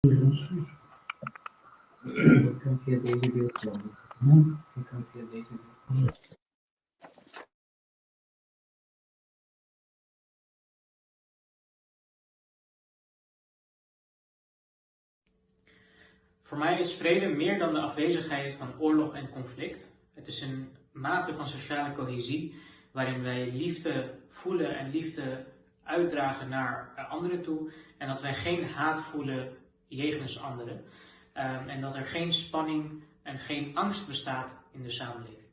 Ik kan via deze beeld komen. Ik kan via deze beeld. Voor mij is vrede meer dan de afwezigheid van oorlog en conflict. Het is een mate van sociale cohesie waarin wij liefde voelen en liefde uitdragen naar anderen toe. En dat wij geen haat voelen jegens anderen. En dat er geen spanning en geen angst bestaat in de samenleving.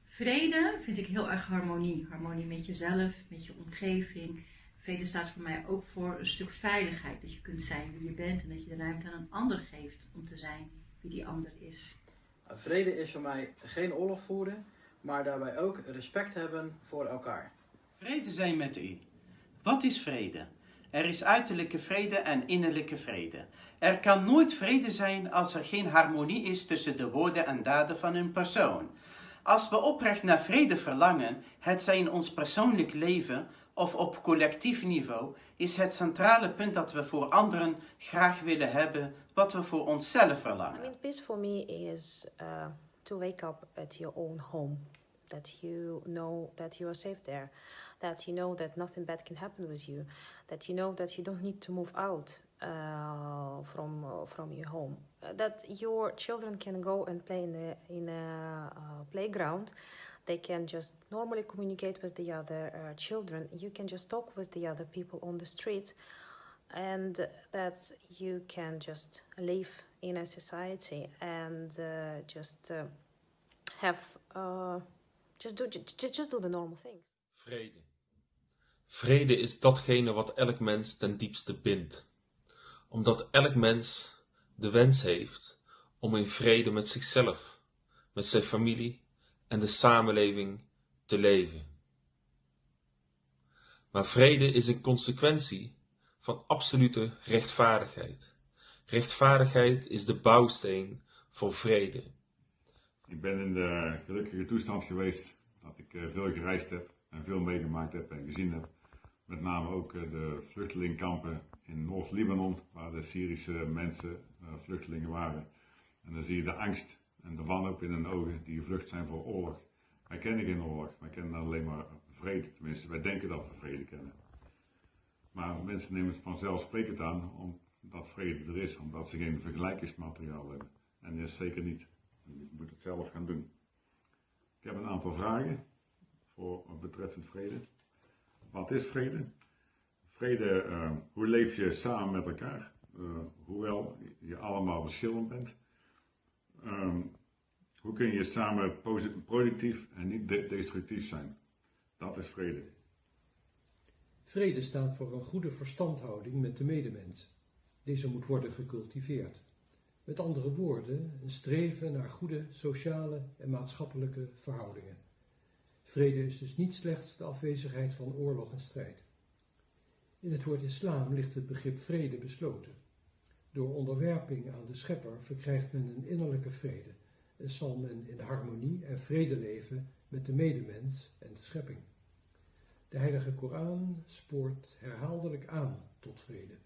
Vrede vind ik heel erg harmonie. Harmonie met jezelf, met je omgeving. Vrede staat voor mij ook voor een stuk veiligheid. Dat je kunt zijn wie je bent en dat je de ruimte aan een ander geeft om te zijn wie die ander is. Vrede is voor mij geen oorlog voeren, maar daarbij ook respect hebben voor elkaar. Vrede zijn met u. Wat is vrede? Er is uiterlijke vrede en innerlijke vrede. Er kan nooit vrede zijn als er geen harmonie is tussen de woorden en daden van een persoon. Als we oprecht naar vrede verlangen, het zij in ons persoonlijk leven of op collectief niveau, is het centrale punt dat we voor anderen graag willen hebben wat we voor onszelf verlangen. Peace for me is to wake up at your own home. That you know that you are safe there. That you know that nothing bad can happen with you. That you know that you don't need to move out from your home. That your children can go and play in a playground. They can just normally communicate with the other children. You can just talk with the other people on the street. And that you can just live in a society and just do the normal things. Vrede. Vrede is datgene wat elk mens ten diepste bindt. Omdat elk mens de wens heeft om in vrede met zichzelf, met zijn familie en de samenleving te leven. Maar vrede is een consequentie van absolute rechtvaardigheid. Rechtvaardigheid is de bouwsteen voor vrede. Ik ben in de gelukkige toestand geweest dat ik veel gereisd heb en veel meegemaakt heb en gezien heb. Met name ook de vluchtelingkampen in Noord-Libanon, waar de Syrische mensen vluchtelingen waren. En dan zie je de angst en de wanhoop in hun ogen die gevlucht zijn voor oorlog. Wij kennen geen oorlog, wij kennen alleen maar vrede. Tenminste, wij denken dat we vrede kennen. Maar mensen nemen het vanzelfsprekend aan omdat vrede er is, omdat ze geen vergelijkingsmateriaal hebben. En dat is zeker niet. Je moet het zelf gaan doen. Ik heb een aantal vragen voor betreffend vrede. Wat is vrede? Vrede, hoe leef je samen met elkaar? Hoewel je allemaal verschillend bent. Hoe kun je samen productief en niet destructief zijn? Dat is vrede. Vrede staat voor een goede verstandhouding met de medemens. Deze moet worden gecultiveerd. Met andere woorden, een streven naar goede sociale en maatschappelijke verhoudingen. Vrede is dus niet slechts de afwezigheid van oorlog en strijd. In het woord islam ligt het begrip vrede besloten. Door onderwerping aan de schepper verkrijgt men een innerlijke vrede en zal men in harmonie en vrede leven met de medemens en de schepping. De Heilige Koran spoort herhaaldelijk aan tot vrede.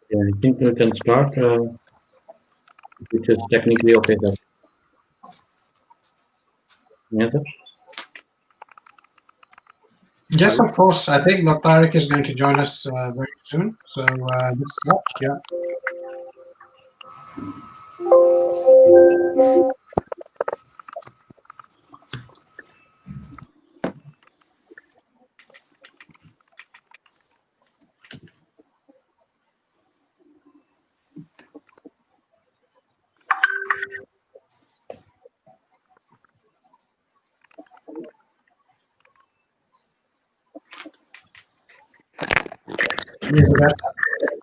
Yeah, I think we can start, which is technically okay. Yes, Yes, of course. I think Dr. Tarek is going to join us very soon. So let's start. Yeah.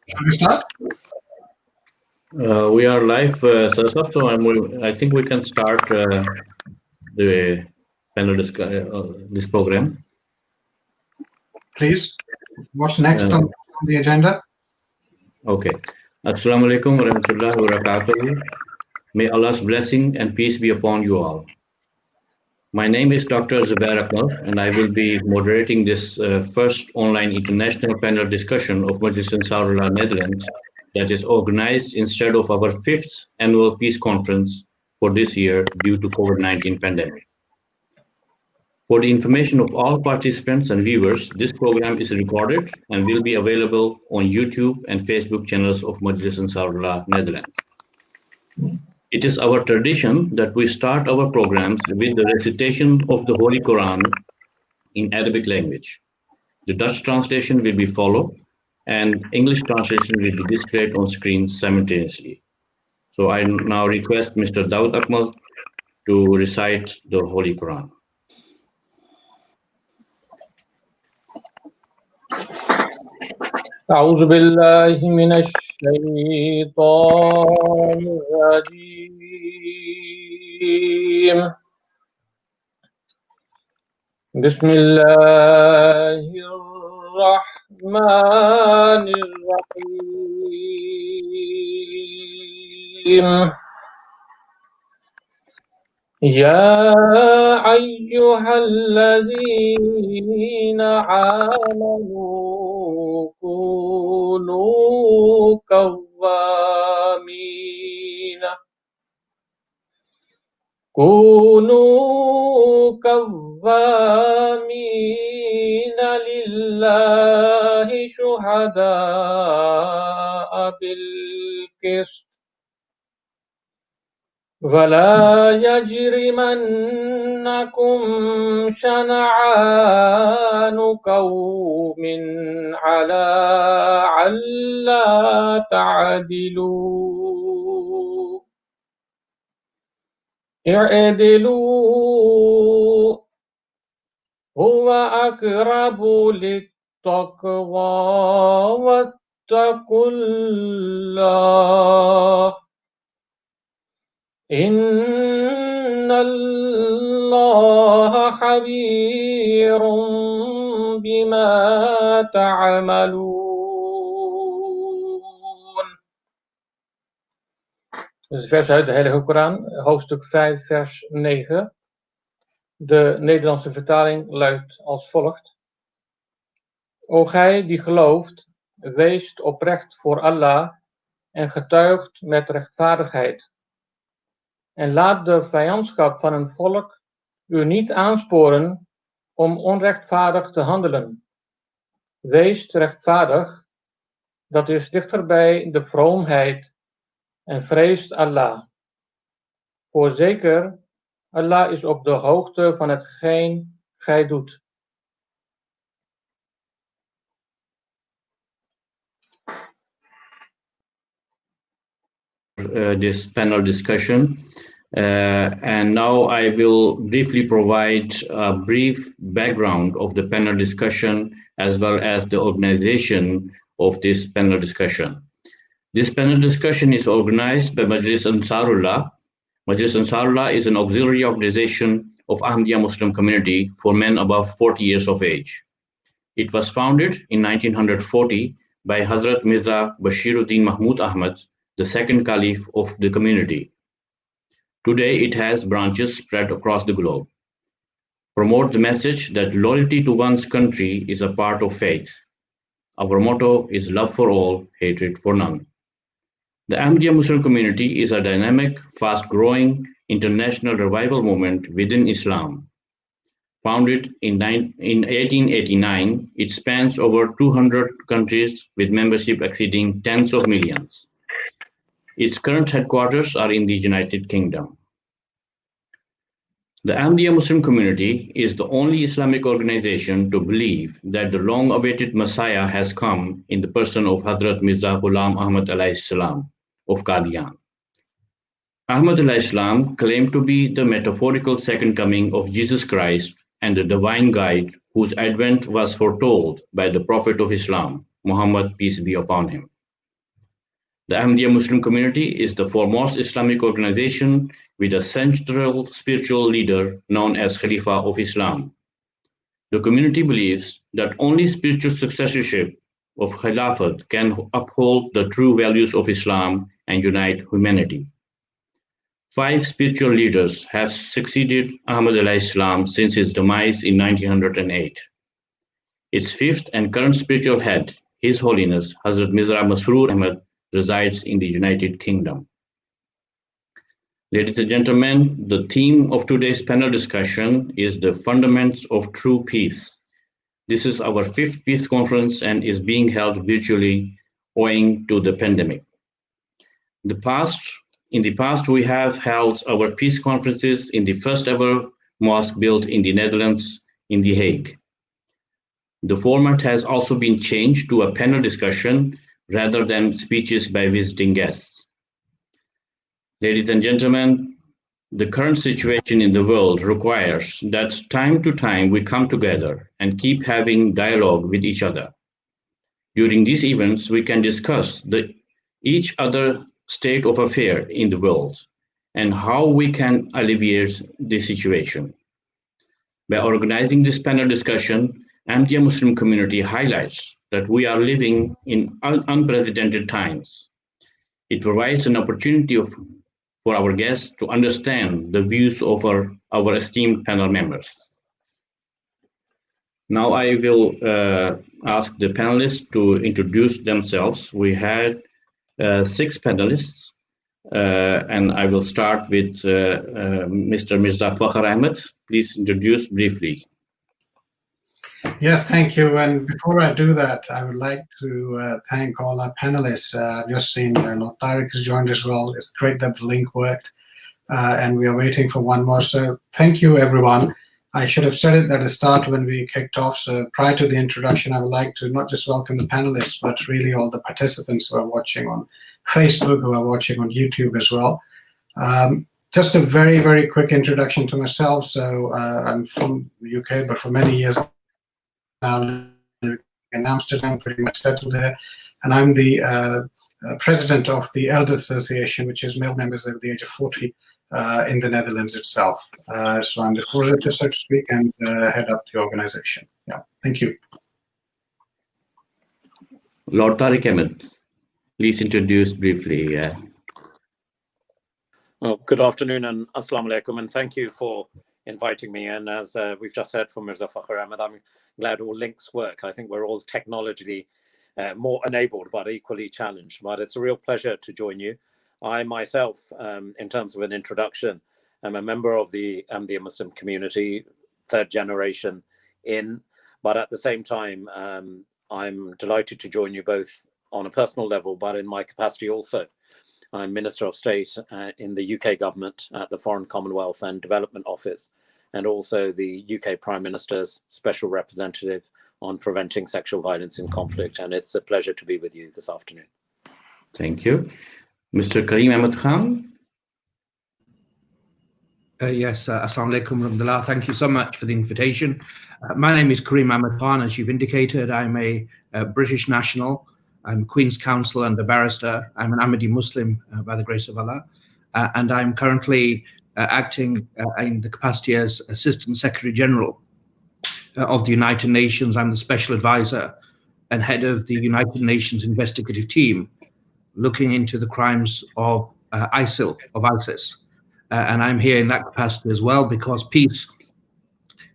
Shall we start? we are live, so I think we can start the panel this program. Please. What's next on on the agenda. Okay. Assalamu alaikum wa rahmatullahi wa barakatuh. May Allah's blessing and peace be upon you all. My name is Dr. Zubair Akmal, and I will be moderating this first online international panel discussion of Majlis Ansarullah Netherlands that is organized instead of our 5th annual peace conference for this year due to COVID-19 pandemic. For the information of all participants and viewers, this program is recorded and will be available on YouTube and Facebook channels of Majlis Ansarullah Netherlands. It is our tradition that we start our programs with the recitation of the Holy Quran in Arabic language. The Dutch translation will be followed and English translation will be displayed on screen simultaneously. So I now request Mr. Daud Akmal to recite the Holy Quran. أعوذ بالله من الشيطان الرجيم بسم الله الرحمن الرحيم يا أيها الذين آمنوا كونوا قوامين لله شهداء بالقسط ولا يجرمنكم شنعان قوم على ألا تعدلوا اعدلوا هو أقرب للتقوى واتقوا الله إن الله خبير بما تعملون. Dus vers uit de Heilige Koran, hoofdstuk 5, vers 9. De Nederlandse vertaling luidt als volgt. O gij die gelooft, weest oprecht voor Allah en getuigt met rechtvaardigheid. En laat de vijandschap van een volk u niet aansporen om onrechtvaardig te handelen. Wees rechtvaardig, dat is dichterbij de vroomheid, en vreest Allah. Voorzeker, Allah is op de hoogte van hetgeen gij doet. This panel discussion. And now I will briefly provide a brief background of the panel discussion as well as the organization of this panel discussion. This panel discussion is organized by Majlis Ansarullah. Majlis Ansarullah is an auxiliary organization of Ahmadiyya Muslim community for men above 40 years of age. It was founded in 1940 by Hazrat Mirza Bashiruddin Mahmud Ahmad, the second caliph of the community. Today it has branches spread across the globe. Promote the message that loyalty to one's country is a part of faith. Our motto is love for all, hatred for none. The Ahmadiyya Muslim community is a dynamic, fast-growing international revival movement within Islam. Founded in 1889, it spans over 200 countries with membership exceeding tens of millions. Its current headquarters are in the United Kingdom. The Ahmadiyya Muslim community is the only Islamic organization to believe that the long-awaited Messiah has come in the person of Hazrat Mirza Ghulam Ahmad alayhi salam of Qadian. Ahmad alayhi salam claimed to be the metaphorical second coming of Jesus Christ and the divine guide whose advent was foretold by the Prophet of Islam, Muhammad, peace be upon him. The Ahmadiyya Muslim community is the foremost Islamic organization with a central spiritual leader known as Khalifa of Islam. The community believes that only spiritual successorship of Khilafat can uphold the true values of Islam and unite humanity. 5 spiritual leaders have succeeded Ahmad Islam since his demise in 1908. Its 5th and current spiritual head, His Holiness Hazrat Mirza Masroor Ahmad, resides in the United Kingdom. Ladies and gentlemen, the theme of today's panel discussion is the fundamentals of true peace. This is our 5th peace conference and is being held virtually owing to the pandemic. In the past, we have held our peace conferences in the first ever mosque built in the Netherlands in The Hague. The format has also been changed to a panel discussion rather than speeches by visiting guests. Ladies and gentlemen, the current situation in the world requires that time to time we come together and keep having dialogue with each other. During these events, we can discuss each other state of affair in the world and how we can alleviate the situation. By organizing this panel discussion, Ahmadiyya Muslim community highlights that we are living in unprecedented times. It provides an opportunity for our guests to understand the views of our esteemed panel members. Now I will ask the panelists to introduce themselves. We had 6 panelists, and I will start with Mr. Mirza Fakhr Ahmed. Please introduce briefly. Yes, thank you. And before I do that, I would like to thank all our panelists. I've just seen Lord Tariq has joined as well. It's great that the link worked, and we are waiting for one more. So thank you, everyone. I should have said it at the start when we kicked off. So prior to the introduction, I would like to not just welcome the panelists, but really all the participants who are watching on Facebook, who are watching on YouTube as well. Just a very, very quick introduction to myself. So I'm from the UK, but for many years now in Amsterdam, pretty much settled there. And I'm the president of the Elders Association, which is male members over the age of 40 in the Netherlands itself. So I'm the voorzitter, so to speak, and head up the organization. Yeah, thank you. Lord Tariq Ahmed, please introduce briefly. Well, good afternoon and assalamu alaikum, and thank you for inviting me. And as we've just heard from Mirza Fakhr Ahmed, I'm glad all links work. I think we're all technologically more enabled, but equally challenged. But it's a real pleasure to join you. I myself, in terms of an introduction, am a member of the Ahmadiyya Muslim community, 3rd generation in, but at the same time, I'm delighted to join you both on a personal level, but in my capacity also. I'm Minister of State in the UK government at the Foreign Commonwealth and Development Office, and also the UK Prime Minister's Special Representative on preventing sexual violence in conflict. And it's a pleasure to be with you this afternoon. Thank you. Mr. Karim Khan. Yes, assalamu alaikum warahmatullah. Thank you so much for the invitation. My name is Karim Khan. As you've indicated, I'm a British national. I'm Queen's Counsel and a barrister. I'm an Ahmadi Muslim by the grace of Allah. And I'm currently acting in the capacity as Assistant Secretary General of the United Nations. I'm the Special Advisor and head of the United Nations investigative team looking into the crimes of ISIS. And I'm here in that capacity as well because peace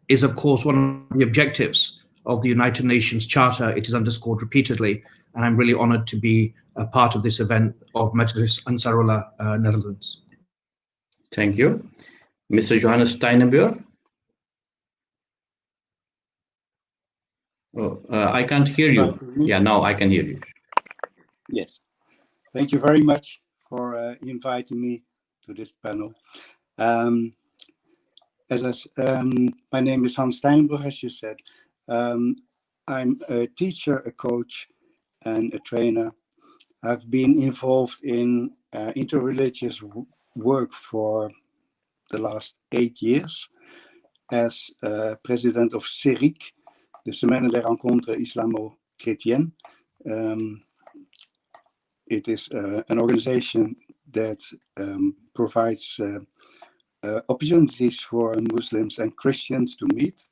is, of course, one of the objectives of the United Nations Charter. It is underscored repeatedly, and I'm really honored to be a part of this event of Majlis Ansarullah, Netherlands. Thank you. Mr. Johannes Steijnebrugh. Oh, I can't hear you. Yeah, now I can hear you. Yes. Thank you very much for inviting me to this panel. My name is Hans Steijnebrugh, as you said. I'm a teacher, a coach, and a trainer. I've been involved in interreligious work for the last 8 years as president of SERIC, the Semaine des Rencontres Islamo-Chrétiennes. It is an organization that provides opportunities for Muslims and Christians to meet.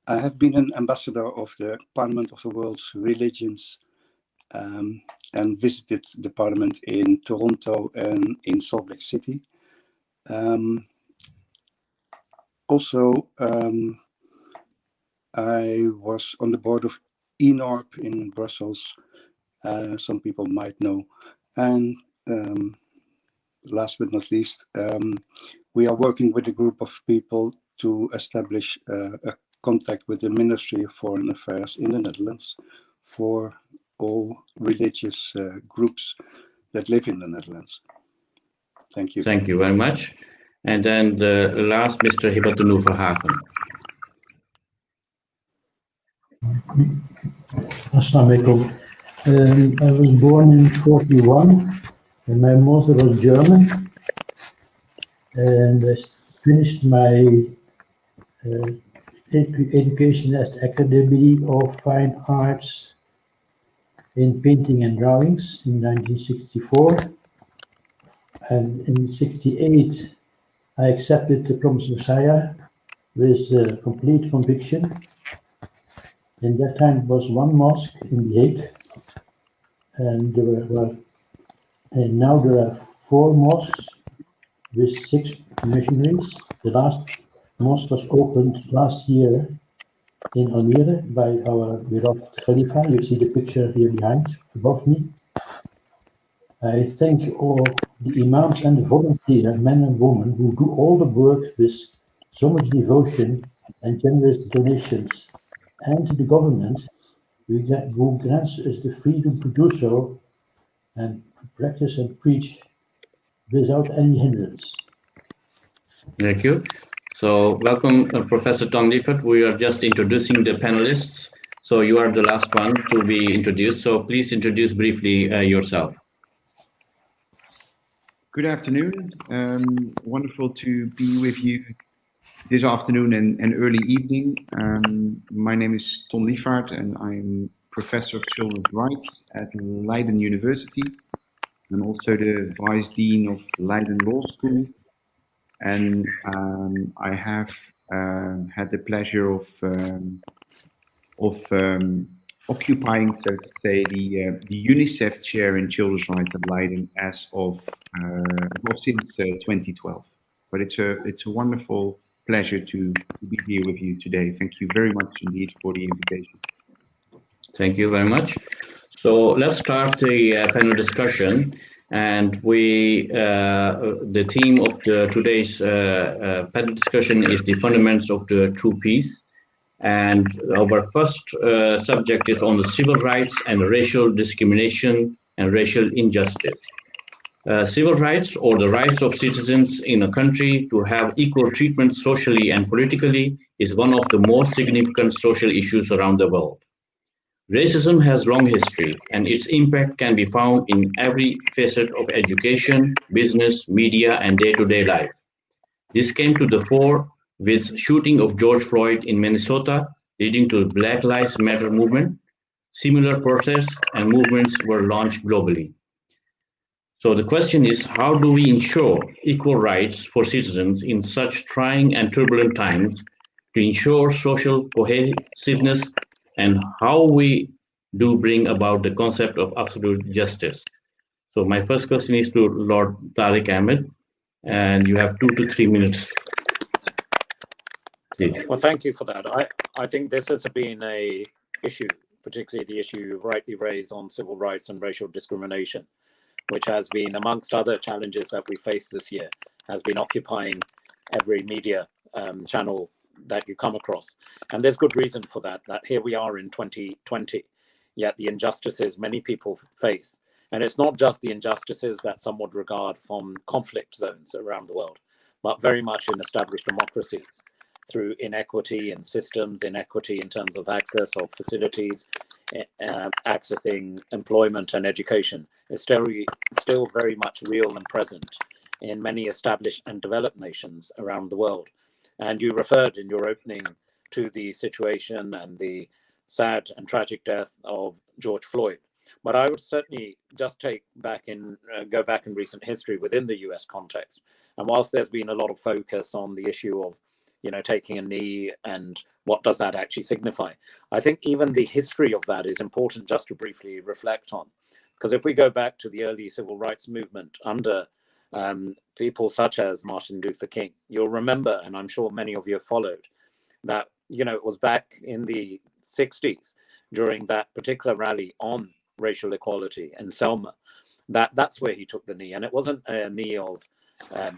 I have been an ambassador of the Parliament of the World's Religions and visited the Parliament in Toronto and in Salt Lake City. Also, I was on the board of ENORP in Brussels. Some people might know. And last but not least, we are working with a group of people to establish a contact with the Ministry of Foreign Affairs in the Netherlands for all religious groups that live in the Netherlands. Thank you. Thank you very much. And then the last, Mr. Hibbatunoer Verhagen. Assalamu alaikum. I was born in 1941 and my mother was German, and I finished my education at the Academy of Fine Arts in painting and drawings in 1964, and in 1968 I accepted the Promised Messiah with complete conviction. In that time it was one mosque in The Hague, and now there are 4 mosques with 6 missionaries. The last mosque was opened last year in Almere by our beloved Khalifa. You see the picture here behind, above me. I thank all the imams and the volunteers, men and women, who do all the work with so much devotion and generous donations, and to the government who grants us the freedom to do so and to practice and preach without any hindrance. Thank you. So welcome, Professor Ton Liefaard. We are just introducing the panelists. So you are the last one to be introduced. So please introduce briefly yourself. Good afternoon. Wonderful to be with you this afternoon and early evening. My name is Ton Liefaard and I'm Professor of Children's Rights at Leiden University and also the Vice Dean of Leiden Law School. And I have had the pleasure of occupying, so to say, the UNICEF chair in children's rights at Leiden as of since 2012. But it's a wonderful pleasure to be here with you today. Thank you very much indeed for the invitation. Thank you very much. So let's start the panel discussion. And the theme of today's panel discussion is the fundamentals of the true peace. And our first subject is on the civil rights and racial discrimination and racial injustice. Civil rights, or the rights of citizens in a country to have equal treatment socially and politically, is one of the most significant social issues around the world. Racism has long history, and its impact can be found in every facet of education, business, media, and day-to-day life. This came to the fore with shooting of George Floyd in Minnesota, leading to the Black Lives Matter movement. Similar protests and movements were launched globally. So the question is, how do we ensure equal rights for citizens in such trying and turbulent times to ensure social cohesiveness, and how we do bring about the concept of absolute justice? So my first question is to Lord Tariq Ahmed, and you have 2 to 3 minutes. Please. Well, thank you for that. I think this has been an issue, particularly the issue you rightly raised on civil rights and racial discrimination, which has been, amongst other challenges that we face this year, has been occupying every media channel that you come across. And there's good reason for that here we are in 2020, yet the injustices many people face. And it's not just the injustices that some would regard from conflict zones around the world, but very much in established democracies, through inequity in systems, inequity in terms of access of facilities, accessing employment and education is still very much real and present in many established and developed nations around the world. And you referred in your opening to the situation and the sad and tragic death of George Floyd. But I would certainly just go back in recent history within the US context. And whilst there's been a lot of focus on the issue of, taking a knee, and what does that actually signify? I think even the history of that is important just to briefly reflect on. Because if we go back to the early civil rights movement under people such as Martin Luther King, you'll remember, and I'm sure many of you have followed, that, it was back in the 60s during that particular rally on racial equality in Selma, that's where he took the knee. And it wasn't a knee of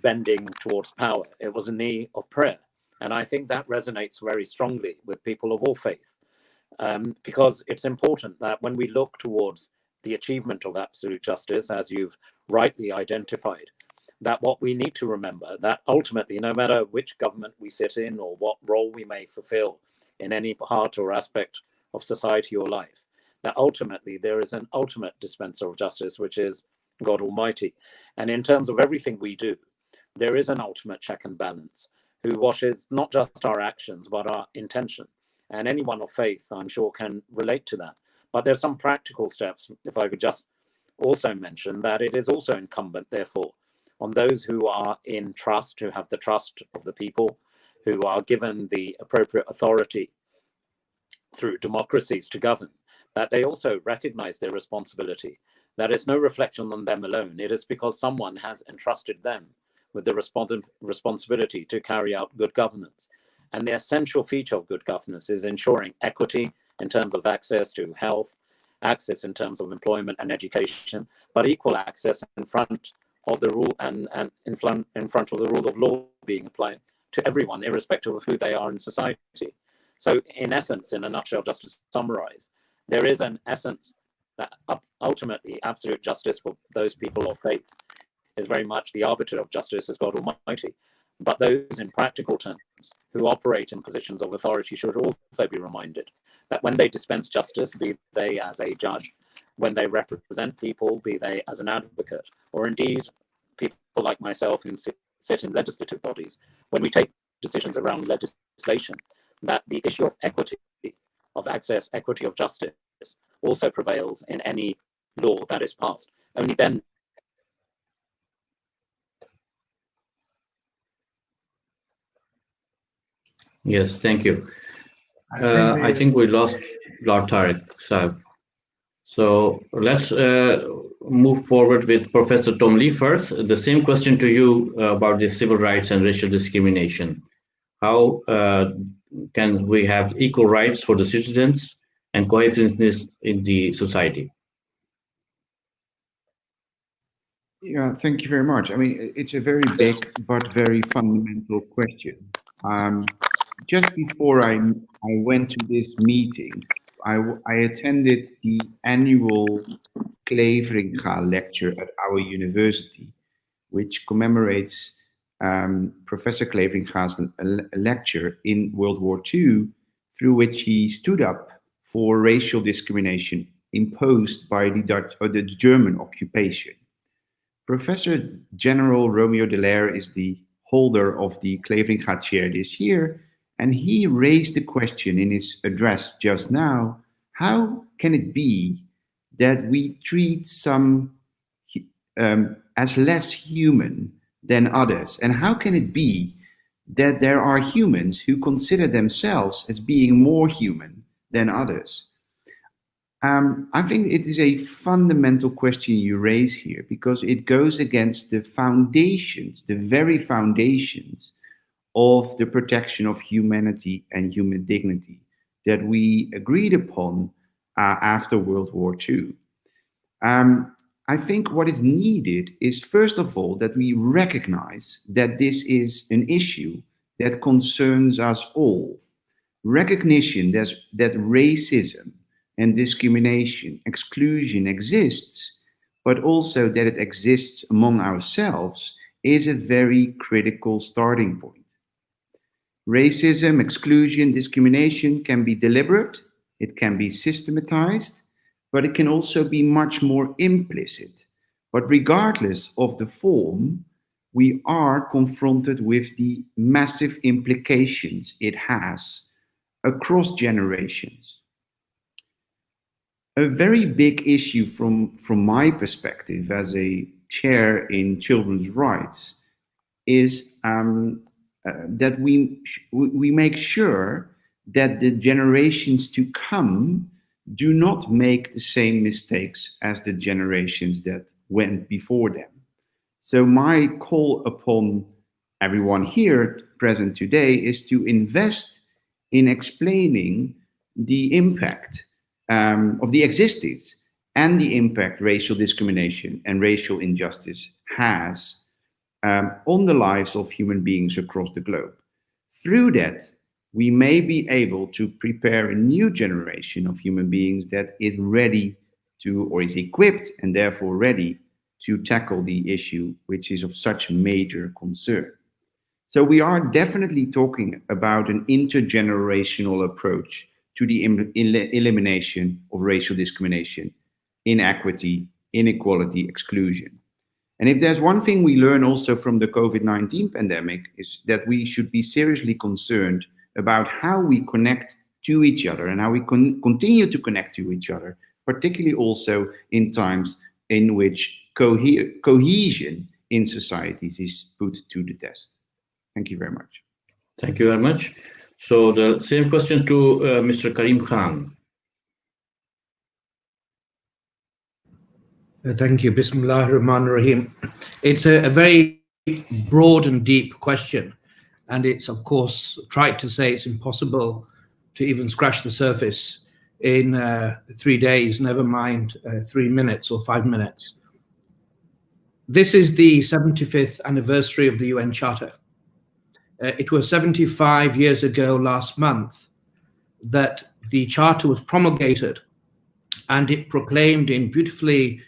bending towards power. It was a knee of prayer. And I think that resonates very strongly with people of all faith, because it's important that when we look towards the achievement of absolute justice, as you've rightly identified, that what we need to remember, that ultimately, no matter which government we sit in or what role we may fulfill in any part or aspect of society or life, that ultimately there is an ultimate dispenser of justice, which is God Almighty. And in terms of everything we do, there is an ultimate check and balance who washes not just our actions, but our intention. And anyone of faith, I'm sure, can relate to that. But there's some practical steps, if I could just also mention that it is also incumbent, therefore, on those who are in trust, who have the trust of the people, who are given the appropriate authority through democracies to govern, that they also recognize their responsibility. That is no reflection on them alone. It is because someone has entrusted them with the responsibility to carry out good governance. And the essential feature of good governance is ensuring equity in terms of access to health, access in terms of employment and education, but equal access in front of the rule and in front of the rule of law being applied to everyone, irrespective of who they are in society. So in essence, in a nutshell, just to summarize, there is an essence that ultimately absolute justice for those people of faith is very much the arbiter of justice as God Almighty. But those in practical terms who operate in positions of authority should also be reminded that when they dispense justice, be they as a judge, when they represent people, be they as an advocate, or indeed people like myself who sit in legislative bodies, when we take decisions around legislation, that the issue of equity, of access, equity of justice also prevails in any law that is passed. Only then Yes, thank you. I think we lost Lord Tariq Saab. So let's move forward with Professor Ton Liefaard. The same question to you about the civil rights and racial discrimination. How can we have equal rights for the citizens and cohesiveness in the society? Yeah, thank you very much. I mean, it's a very big but very fundamental question. Just before I went to this meeting, I attended the annual Cleveringa lecture at our university, which commemorates Professor Cleveringa's lecture in World War II, through which he stood up for racial discrimination imposed by the German occupation. Professor General Romeo Dallaire is the holder of the Cleveringa chair this year, and he raised the question in his address just now: how can it be that we treat some as less human than others? And how can it be that there are humans who consider themselves as being more human than others? I think it is a fundamental question you raise here, because it goes against the foundations, the very foundations of the protection of humanity and human dignity that we agreed upon after World War II. I think what is needed is, first of all, that we recognize that this is an issue that concerns us all. Recognition that racism and discrimination, exclusion exists, but also that it exists among ourselves, is a very critical starting point. Racism, exclusion, discrimination can be deliberate, it can be systematized, but it can also be much more implicit. But regardless of the form, we are confronted with the massive implications it has across generations. A very big issue from my perspective as a chair in children's rights is that we make sure that the generations to come do not make the same mistakes as the generations that went before them. So my call upon everyone here present today is to invest in explaining the impact of the existence and the impact racial discrimination and racial injustice has on the lives of human beings across the globe. Through that, we may be able to prepare a new generation of human beings that is ready to, or is equipped and therefore ready to tackle the issue, which is of such major concern. So we are definitely talking about an intergenerational approach to the elimination of racial discrimination, inequity, inequality, exclusion. And if there's one thing we learn also from the COVID-19 pandemic, is that we should be seriously concerned about how we connect to each other and how we continue to connect to each other, particularly also in times in which cohesion in societies is put to the test. Thank you very much. Thank you very much. So the same question to Mr. Karim Khan. Thank you. Bismillahirrahmanirrahim. It's a very broad and deep question. And it's, of course, tried to say it's impossible to even scratch the surface in 3 days, never mind 3 minutes or 5 minutes. This is the 75th anniversary of the UN Charter. It was 75 years ago last month that the Charter was promulgated, and it proclaimed in beautifully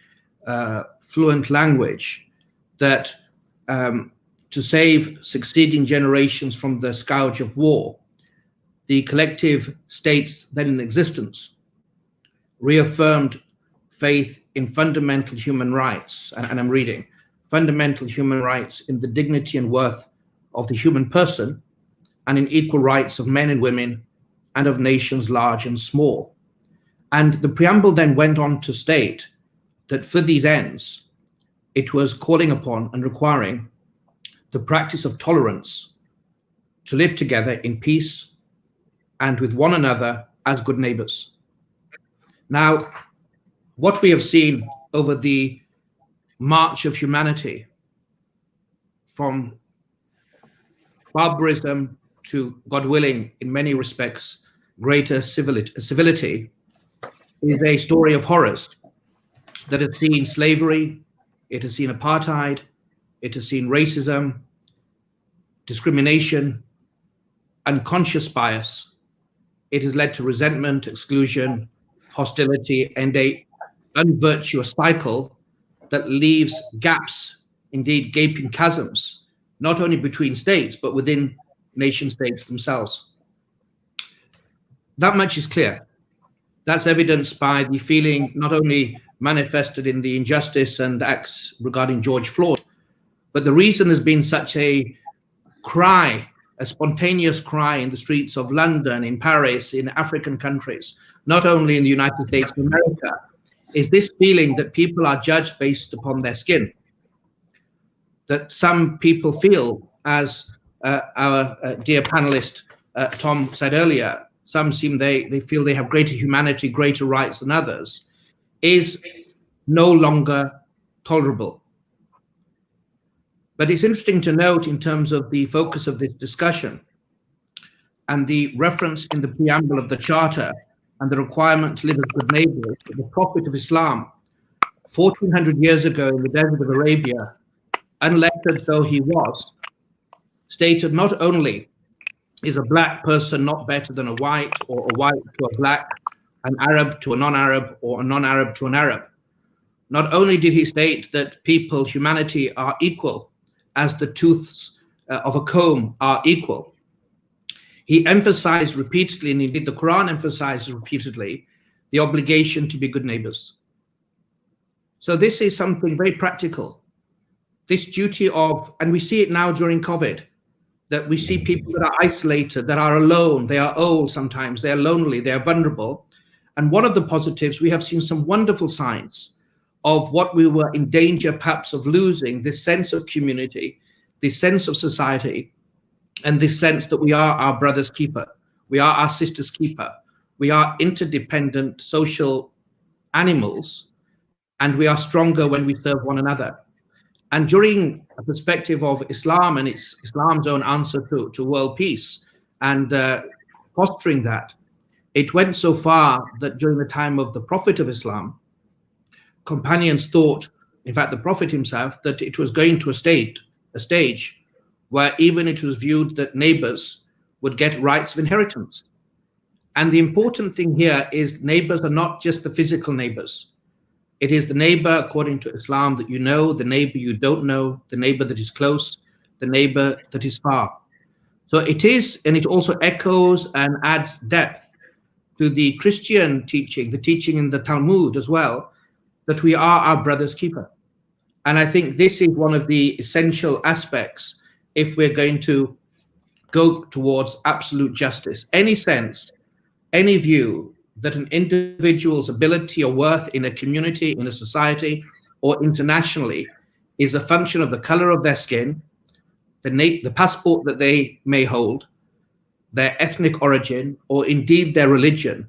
fluent language that to save succeeding generations from the scourge of war, the collective states then in existence reaffirmed faith in fundamental human rights, and I'm reading, fundamental human rights in the dignity and worth of the human person, and in equal rights of men and women, and of nations large and small. And the preamble then went on to state that for these ends, it was calling upon and requiring the practice of tolerance, to live together in peace and with one another as good neighbors. Now, what we have seen over the march of humanity from barbarism to, God willing, in many respects, greater civility, is a story of horrors that has seen slavery, it has seen apartheid, it has seen racism, discrimination, unconscious bias. It has led to resentment, exclusion, hostility, and a unvirtuous cycle that leaves gaps, indeed gaping chasms, not only between states, but within nation states themselves. That much is clear. That's evidenced by the feeling not only manifested in the injustice and acts regarding George Floyd, but the reason there's been such a cry, a spontaneous cry in the streets of London, in Paris, in African countries, not only in the United States of America, is this feeling that people are judged based upon their skin. That some people feel, as our dear panelist Tom said earlier, some seem they feel they have greater humanity, greater rights than others, is no longer tolerable. But it's interesting to note, in terms of the focus of this discussion and the reference in the preamble of the Charter and the requirement to live as good neighbors, that the Prophet of Islam, 1400 years ago in the desert of Arabia, unlettered though he was, stated not only is a black person not better than a white, or a white to a black, an Arab to a non-Arab, or a non-Arab to an Arab. Not only did he state that people, humanity, are equal as the tooths of a comb are equal, he emphasized repeatedly, and indeed the Quran emphasizes repeatedly, the obligation to be good neighbors. So this is something very practical. This duty of, and we see it now during COVID, that we see people that are isolated, that are alone, they are old sometimes, they are lonely, they are vulnerable. And one of the positives, we have seen some wonderful signs of what we were in danger perhaps of losing, this sense of community, this sense of society, and this sense that we are our brother's keeper, we are our sister's keeper, we are interdependent social animals, and we are stronger when we serve one another. And during a perspective of Islam and Islam's own answer to world peace and fostering that, it went so far that during the time of the Prophet of Islam, companions thought, in fact the Prophet himself, that it was going to a stage where even it was viewed that neighbors would get rights of inheritance. And the important thing here is neighbors are not just the physical neighbors. It is the neighbor, according to Islam, that you know, the neighbor you don't know, the neighbor that is close, the neighbor that is far. So it is, and it also echoes and adds depth to the Christian teaching, the teaching in the Talmud as well, that we are our brother's keeper. And I think this is one of the essential aspects if we're going to go towards absolute justice. Any sense, any view that an individual's ability or worth in a community, in a society, or internationally is a function of the color of their skin, the passport that they may hold, their ethnic origin, or indeed their religion,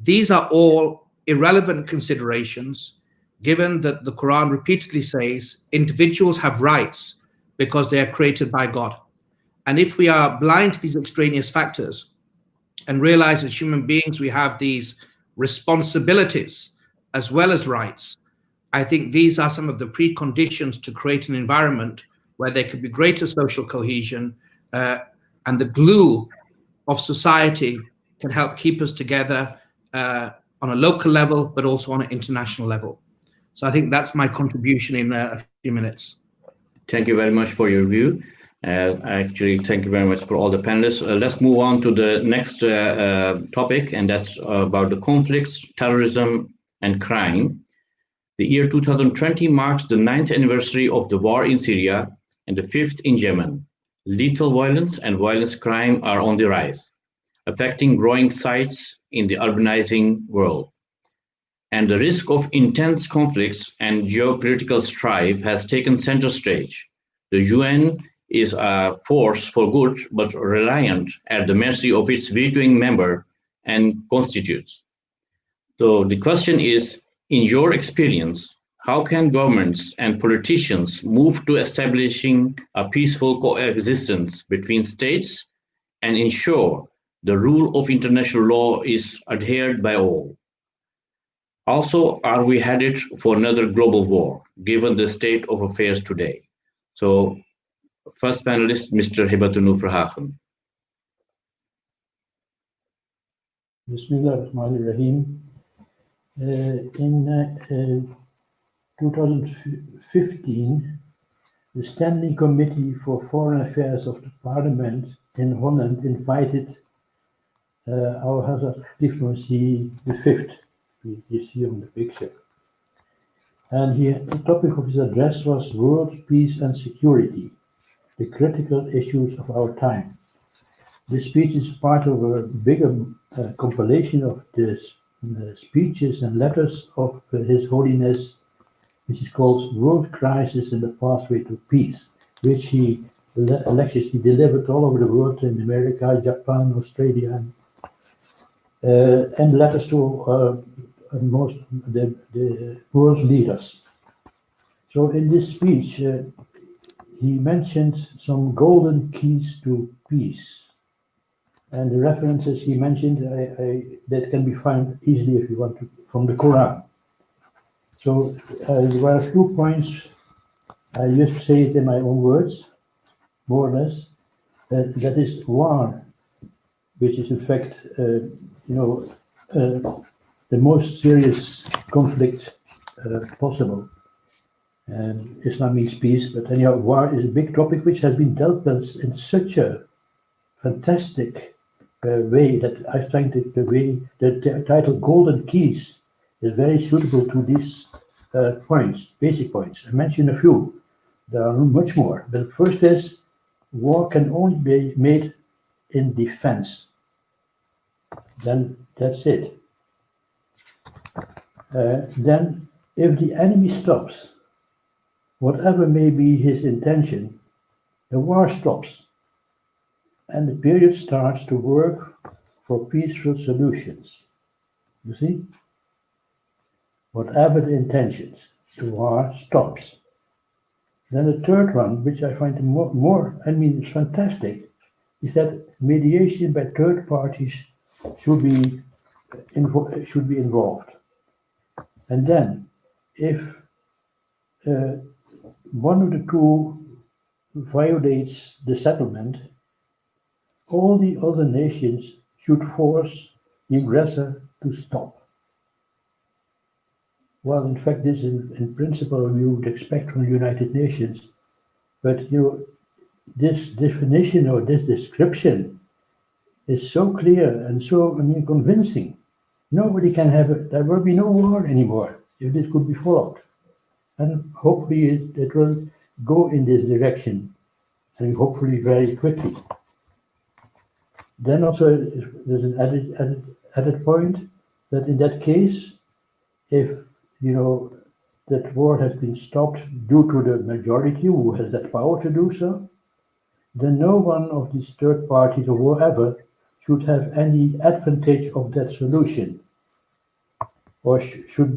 these are all irrelevant considerations, given that the Quran repeatedly says individuals have rights because they are created by God. And if we are blind to these extraneous factors and realize as human beings we have these responsibilities as well as rights, I think these are some of the preconditions to create an environment where there could be greater social cohesion, and the glue of society can help keep us together on a local level, but also on an international level. So I think that's my contribution in a few minutes. Thank you very much for your view. Actually, thank you very much for all the panelists. Let's move on to the next topic, and that's about the conflicts, terrorism, and crime. The year 2020 marks the 9th anniversary of the war in Syria and the 5th in Yemen. Lethal violence and violence crime are on the rise, affecting growing sites in the urbanizing world. And the risk of intense conflicts and geopolitical strife has taken center stage. The UN is a force for good, but reliant at the mercy of its vetoing member and constitutes. So the question is, in your experience, how can governments and politicians move to establishing a peaceful coexistence between states and ensure the rule of international law is adhered by all? Also, are we headed for another global war, given the state of affairs today? So, first panelist, Mr. Hibbatunoer Verhagen. Bismillahirrahmanirrahim. In 2015, the Standing Committee for Foreign Affairs of the Parliament in Holland invited our Hazard Diplomacy the 5th, you see on the picture. And the topic of his address was World Peace and Security, the critical issues of our time. This speech is part of a bigger compilation of the speeches and letters of His Holiness, which is called World Crisis and the Pathway to Peace, which he lectures he delivered all over the world, in America, Japan, Australia, and letters to most the world's leaders. So in this speech, he mentioned some golden keys to peace. And the references he mentioned, that can be found easily, if you want to, from the Quran. So there were a few points, I just say it in my own words, more or less. That is war, which is in fact, the most serious conflict possible. And Islam means peace, but anyhow, war is a big topic which has been dealt with in such a fantastic way that I think that the title Golden Keys is very suitable to these points, basic points. I mentioned a few. There are much more. But first is, war can only be made in defense. Then that's it. Then, if the enemy stops, whatever may be his intention, the war stops. and the period starts to work for peaceful solutions. You see? Whatever the intentions, the war stops. Then the third one, which I find it's fantastic, is that mediation by third parties should be involved. And then, if one of the two violates the settlement, all the other nations should force the aggressor to stop. Well, in fact, this in principle you would expect from the United Nations, but this definition or this description is so clear and so convincing. Nobody can have it. There will be no war anymore if this could be followed. And hopefully it will go in this direction, and hopefully very quickly. Then also there's an added point that in that case, if that war has been stopped due to the majority who has that power to do so, then no one of these third parties or whoever should have any advantage of that solution, or should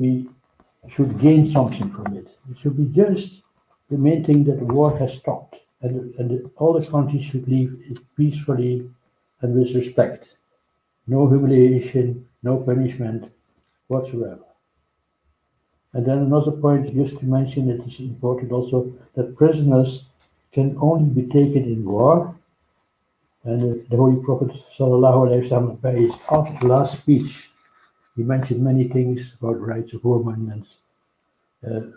gain something from it. It should be just the main thing that the war has stopped, and all the countries should leave it peacefully and with respect. No humiliation, no punishment whatsoever. And then another point, just to mention, it is important also that prisoners can only be taken in war. And the Holy Prophet Sallallahu Alaihi Wasallam, by his last speech, he mentioned many things about rights of women, and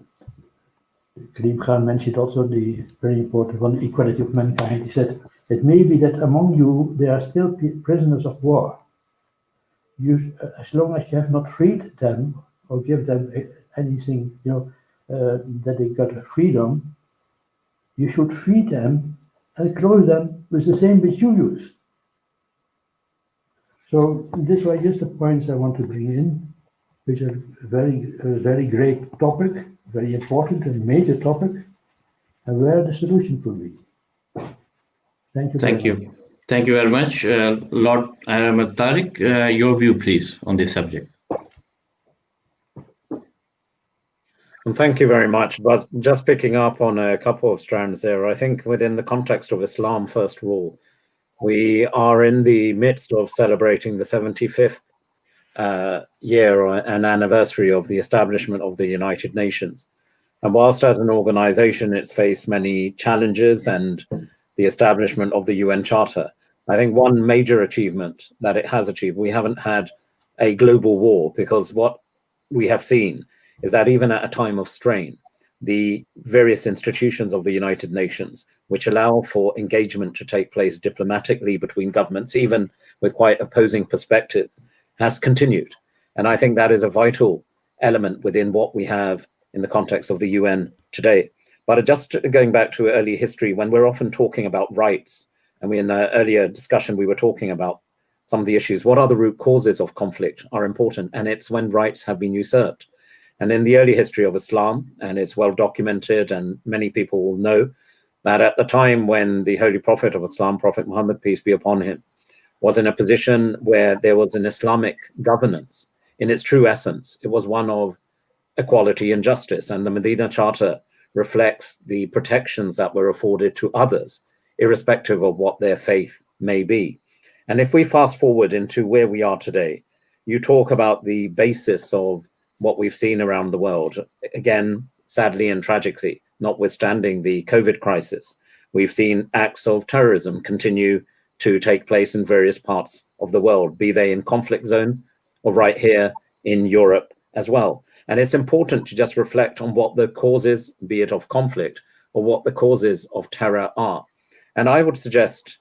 Karim Khan mentioned also the very important one, equality of mankind. He said, it may be that among you there are still prisoners of war. As long as you have not freed them or give them anything, that they got freedom, you should feed them and clothe them with the same which you use. So these were just the points I want to bring in, which are a very great topic, very important and major topic, and where the solution could be. Thank you. Thank you. Thank you very much. Lord Ahmed Tariq, your view, please, on this subject. And thank you very much. But just picking up on a couple of strands there, I think within the context of Islam, first of all, we are in the midst of celebrating the 75th year and anniversary of the establishment of the United Nations. And whilst as an organization it's faced many challenges and the establishment of the UN Charter, I think one major achievement that it has achieved, we haven't had a global war, because what we have seen is that even at a time of strain, the various institutions of the United Nations, which allow for engagement to take place diplomatically between governments, even with quite opposing perspectives, has continued. And I think that is a vital element within what we have in the context of the UN today. But just going back to early history, when we're often talking about rights, and in the earlier discussion, we were talking about some of the issues, what are the root causes of conflict are important, and it's when rights have been usurped. And in the early history of Islam, and it's well documented, and many people will know that at the time when the Holy Prophet of Islam, Prophet Muhammad, peace be upon him, was in a position where there was an Islamic governance, in its true essence, it was one of equality and justice. And the Medina Charter reflects the protections that were afforded to others, irrespective of what their faith may be. And if we fast forward into where we are today, you talk about the basis of what we've seen around the world. Again, sadly and tragically, notwithstanding the COVID crisis, we've seen acts of terrorism continue to take place in various parts of the world, be they in conflict zones or right here in Europe as well. And it's important to just reflect on what the causes, be it of conflict, or what the causes of terror are. And I would suggest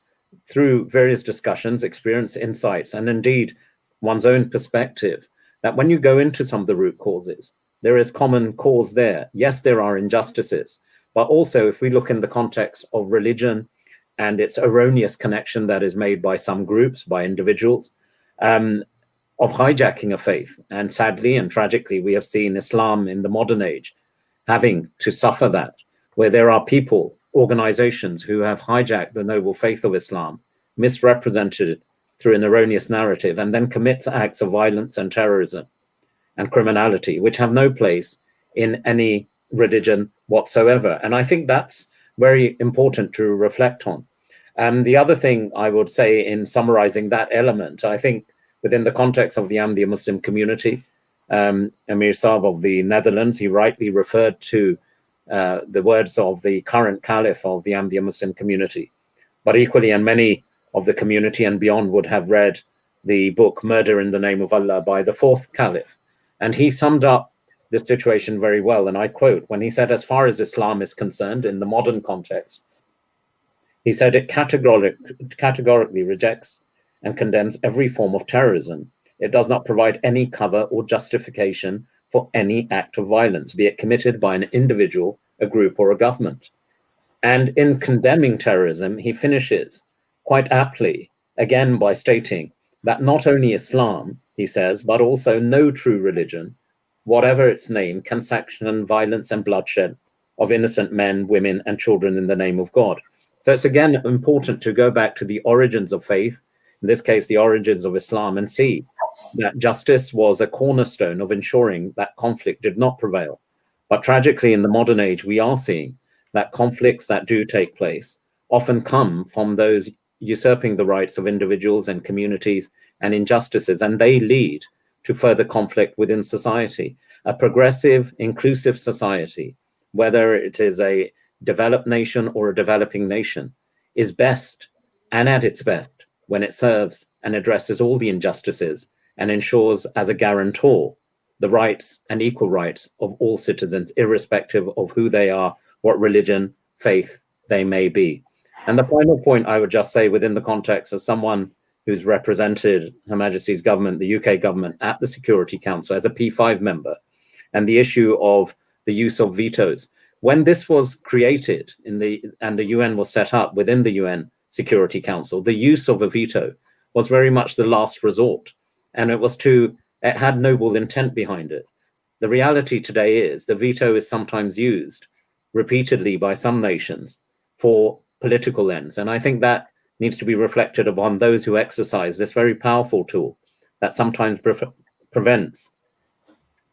through various discussions, experience, insights, and indeed one's own perspective, that when you go into some of the root causes, there is common cause there. Yes, there are injustices, but also if we look in the context of religion and its erroneous connection that is made by some groups, by individuals, of hijacking a faith. And sadly and tragically, we have seen Islam in the modern age having to suffer that, where there are people, organizations who have hijacked the noble faith of Islam misrepresented it through an erroneous narrative, and then commits acts of violence and terrorism and criminality, which have no place in any religion whatsoever. And I think that's very important to reflect on. The other thing I would say in summarizing that element, I think within the context of the Ahmadiyya Muslim community, Emir Saab of the Netherlands, he rightly referred to the words of the current Caliph of the Ahmadiyya Muslim community. But equally, and many of the community and beyond would have read the book Murder in the Name of Allah by the fourth Caliph. And he summed up the situation very well. And I quote, when he said, as far as Islam is concerned in the modern context, he said it categorically rejects and condemns every form of terrorism. It does not provide any cover or justification for any act of violence, be it committed by an individual, a group, or a government. And in condemning terrorism, he finishes quite aptly, again, by stating that not only Islam, he says, but also no true religion, whatever its name, can sanction violence and bloodshed of innocent men, women, and children in the name of God. So it's again important to go back to the origins of faith, in this case, the origins of Islam, and see that justice was a cornerstone of ensuring that conflict did not prevail. But tragically, in the modern age, we are seeing that conflicts that do take place often come from those usurping the rights of individuals and communities and injustices, and they lead to further conflict within society. A progressive, inclusive society, whether it is a developed nation or a developing nation, is best and at its best when it serves and addresses all the injustices and ensures as a guarantor the rights and equal rights of all citizens, irrespective of who they are, what religion, faith they may be. And the final point I would just say within the context as someone who's represented Her Majesty's government, the UK government, at the Security Council as a P5 member, and the issue of the use of vetoes. When this was created and the UN was set up within the UN Security Council, the use of a veto was very much the last resort. And it had noble intent behind it. The reality today is the veto is sometimes used repeatedly by some nations for political ends. And I think that needs to be reflected upon those who exercise this very powerful tool that sometimes prevents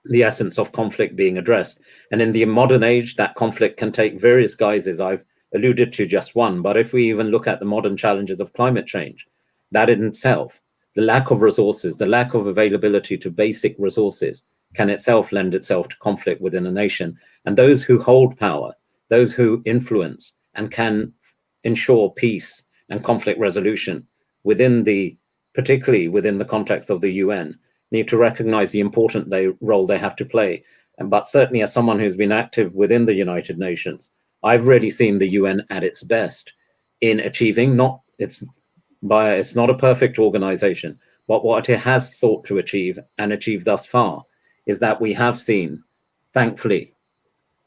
the essence of conflict being addressed. And in the modern age, that conflict can take various guises. I've alluded to just one, but if we even look at the modern challenges of climate change, that in itself, the lack of resources, the lack of availability to basic resources can itself lend itself to conflict within a nation. And those who hold power, those who influence and can ensure peace and conflict resolution particularly within the context of the UN, need to recognize the important role they have to play. But certainly as someone who's been active within the United Nations, I've really seen the UN at its best in achieving, it's not a perfect organization, but what it has sought to achieve and achieve thus far is that we have seen, thankfully,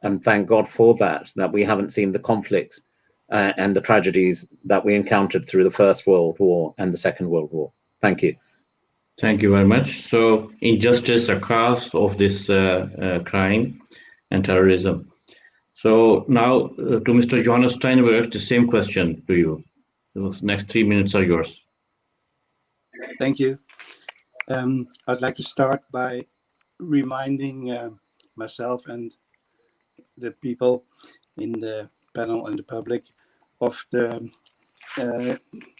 and thank God for that we haven't seen the conflicts and the tragedies that we encountered through the First World War and the Second World War. Thank you. Thank you very much. So injustice, a cause of this crime and terrorism. So now to Mr. Johannes Steijnebrugh, the same question to you. The next 3 minutes are yours. Thank you. I'd like to start by reminding myself and the people in the panel and the public of the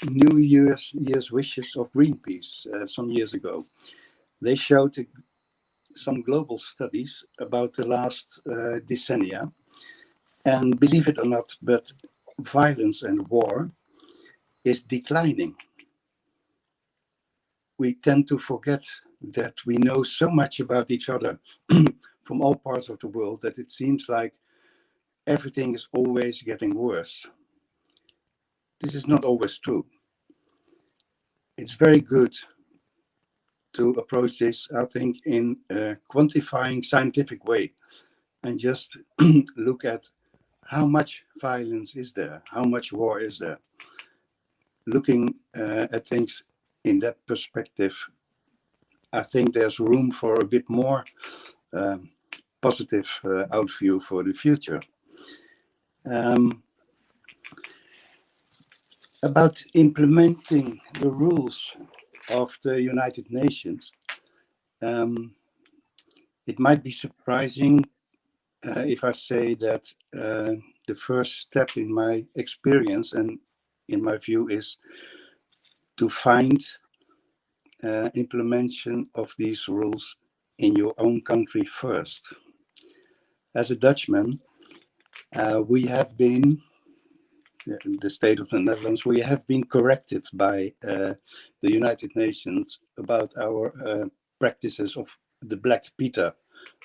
New Year's wishes of Greenpeace some years ago. They showed some global studies about the last decennia, and believe it or not, but violence and war is declining. We tend to forget that we know so much about each other from all parts of the world that it seems like everything is always getting worse. This is not always true. It's very good to approach this, I think, in a quantifying scientific way and just look at how much violence is there, how much war is there. Looking at things in that perspective, I think there's room for a bit more positive outview for the future. About implementing the rules of the United Nations, it might be surprising if I say that the first step in my experience and in my view is to find implementation of these rules in your own country first. As a Dutchman, we have been, the state of the Netherlands, we have been corrected by the United Nations about our practices of the Black Peter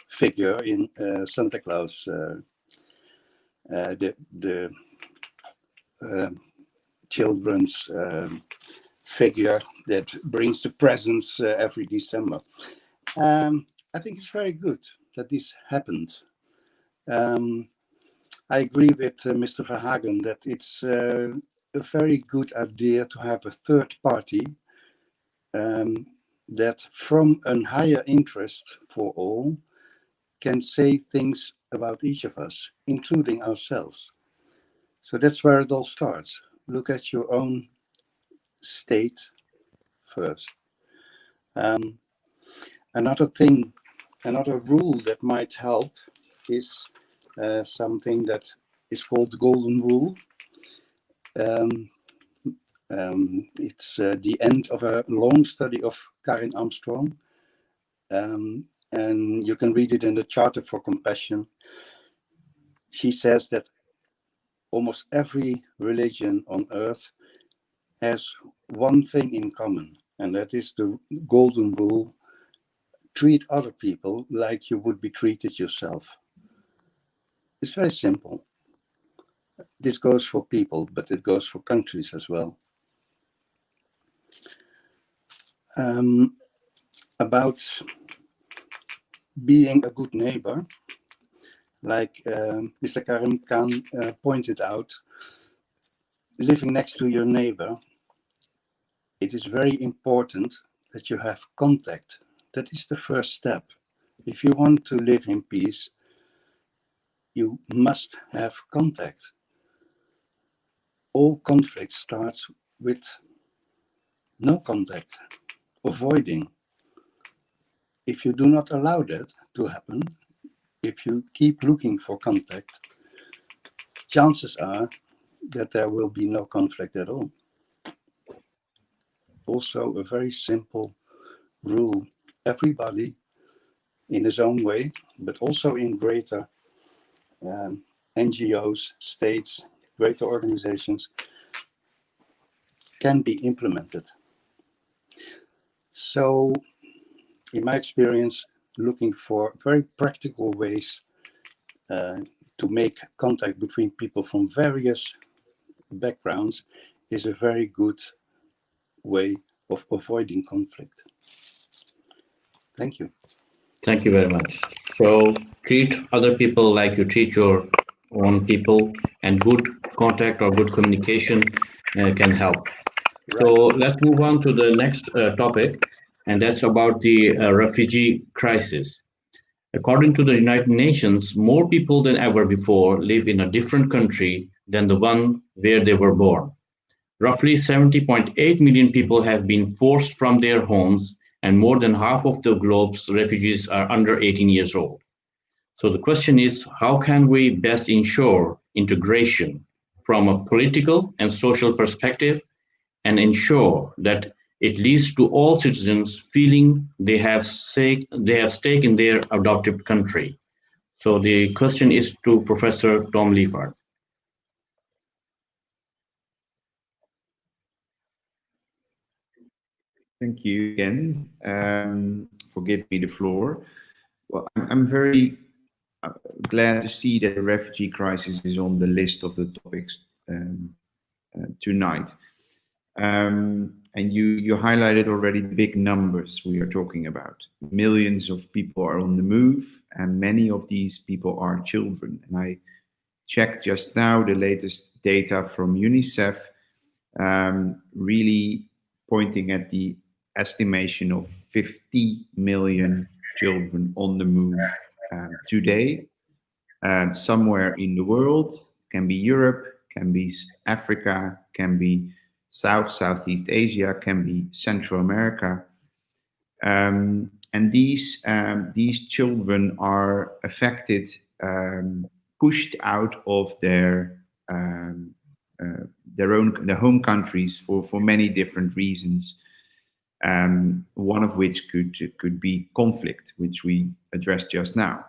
figure in Santa Claus, the children's figure that brings the presents every December. I think it's very good that this happened. I agree with Mr. Verhagen that it's a very good idea to have a third party that from a higher interest for all can say things about each of us, including ourselves. So that's where it all starts. Look at your own state first. Another rule that might help is something that is called the golden rule. It's the end of a long study of Karin Armstrong, and you can read it in the Charter for Compassion. She says that almost every religion on earth has one thing in common, and that is the golden rule: treat other people like you would be treated yourself. It's very simple. This goes for people, but it goes for countries as well. About being a good neighbor, like Mr. Karim Khan pointed out, living next to your neighbor, it is very important that you have contact. That is the first step. If you want to live in peace, you must have contact. All conflict starts with no contact, avoiding. If you do not allow that to happen, if you keep looking for contact, chances are that there will be no conflict at all. Also, a very simple rule: everybody in his own way, but also in greater NGOs, states, greater organizations, can be implemented. So, in my experience, looking for very practical ways to make contact between people from various backgrounds is a very good way of avoiding conflict. Thank you. Thank you very much. So treat other people like you treat your own people, and good contact or good communication can help. Right. So let's move on to the next topic, and that's about the refugee crisis. According to the United Nations, more people than ever before live in a different country than the one where they were born. Roughly 70.8 million people have been forced from their homes, and more than half of the globe's refugees are under 18 years old. So the question is, how can we best ensure integration from a political and social perspective, and ensure that it leads to all citizens feeling they have stake in their adopted country? So the question is to Professor Ton Liefaard. Thank you again for giving me the floor. Well, I'm very glad to see that the refugee crisis is on the list of the topics tonight. And you highlighted already the big numbers we are talking about. Millions of people are on the move, and many of these people are children. And I checked just now the latest data from UNICEF, really pointing at the estimation of 50 million children on the move today, somewhere in the world. Can be Europe, can be Africa, can be Southeast Asia, can be Central America. And these children are affected, pushed out of their home countries for many different reasons. One of which could be conflict, which we addressed just now.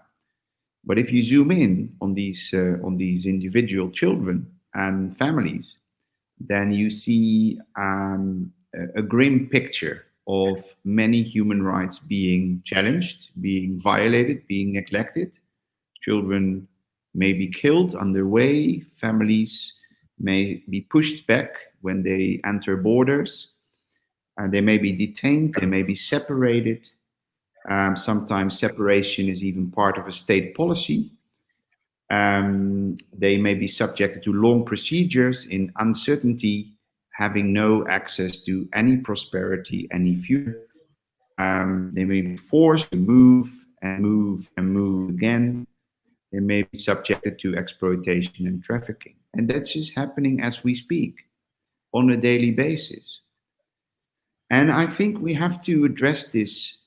But if you zoom in on these individual children and families, then you see a grim picture of many human rights being challenged, being violated, being neglected. Children may be killed on their way. Families may be pushed back when they enter borders. They may be detained, they may be separated. Sometimes separation is even part of a state policy. They may be subjected to long procedures in uncertainty, having no access to any prosperity, any future. They may be forced to move and move and move again. They may be subjected to exploitation and trafficking. And that's just happening as we speak, on a daily basis. And I think we have to address this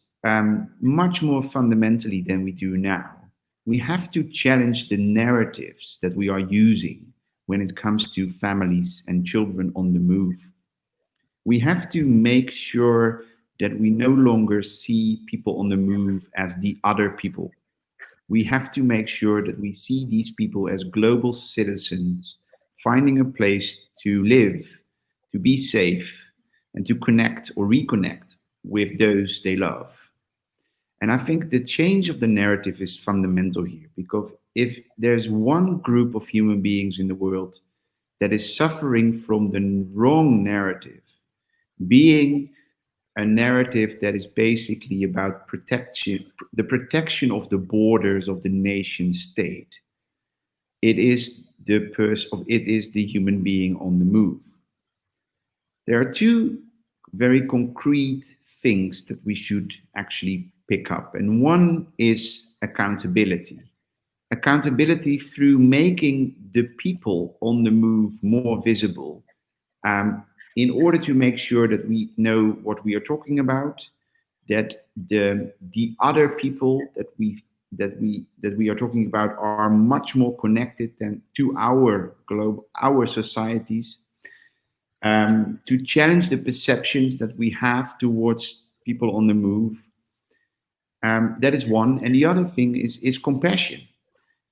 much more fundamentally than we do now. We have to challenge the narratives that we are using when it comes to families and children on the move. We have to make sure that we no longer see people on the move as the other people. We have to make sure that we see these people as global citizens, finding a place to live, to be safe, and to connect or reconnect with those they love. And I think the change of the narrative is fundamental here, because if there's one group of human beings in the world that is suffering from the wrong narrative, being a narrative that is basically about protection, the protection of the borders of the nation state, it is the human being on the move. There are two very concrete things that we should actually pick up. And one is accountability. Accountability through making the people on the move more visible, in order to make sure that we know what we are talking about, that the other people that we are talking about are much more connected than to our globe, our societies, to challenge the perceptions that we have towards people on the move. That is one. And the other thing is compassion.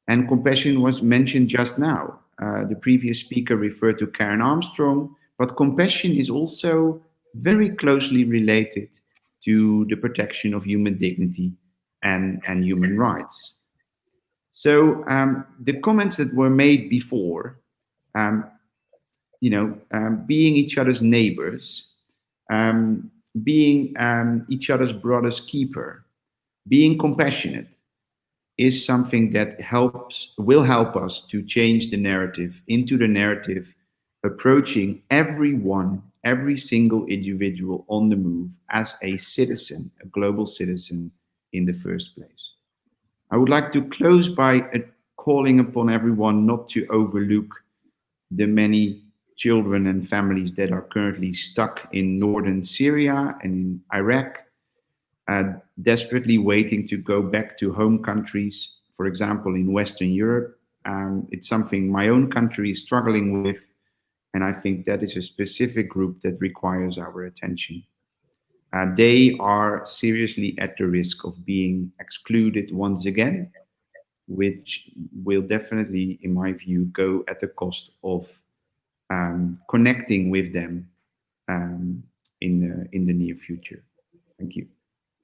And compassion was mentioned just now. The previous speaker referred to Karen Armstrong, but compassion is also very closely related to the protection of human dignity and human rights. So the comments that were made before, being each other's neighbors, being each other's brother's keeper, being compassionate, is something that will help us to change the narrative into the narrative approaching everyone, every single individual on the move as a citizen, a global citizen in the first place. I would like to close by calling upon everyone not to overlook the many children and families that are currently stuck in northern Syria and in Iraq, desperately waiting to go back to home countries, for example, in Western Europe. It's something my own country is struggling with, and I think that is a specific group that requires our attention. They are seriously at the risk of being excluded once again, which will definitely, in my view, go at the cost of connecting with them in the near future. Thank you.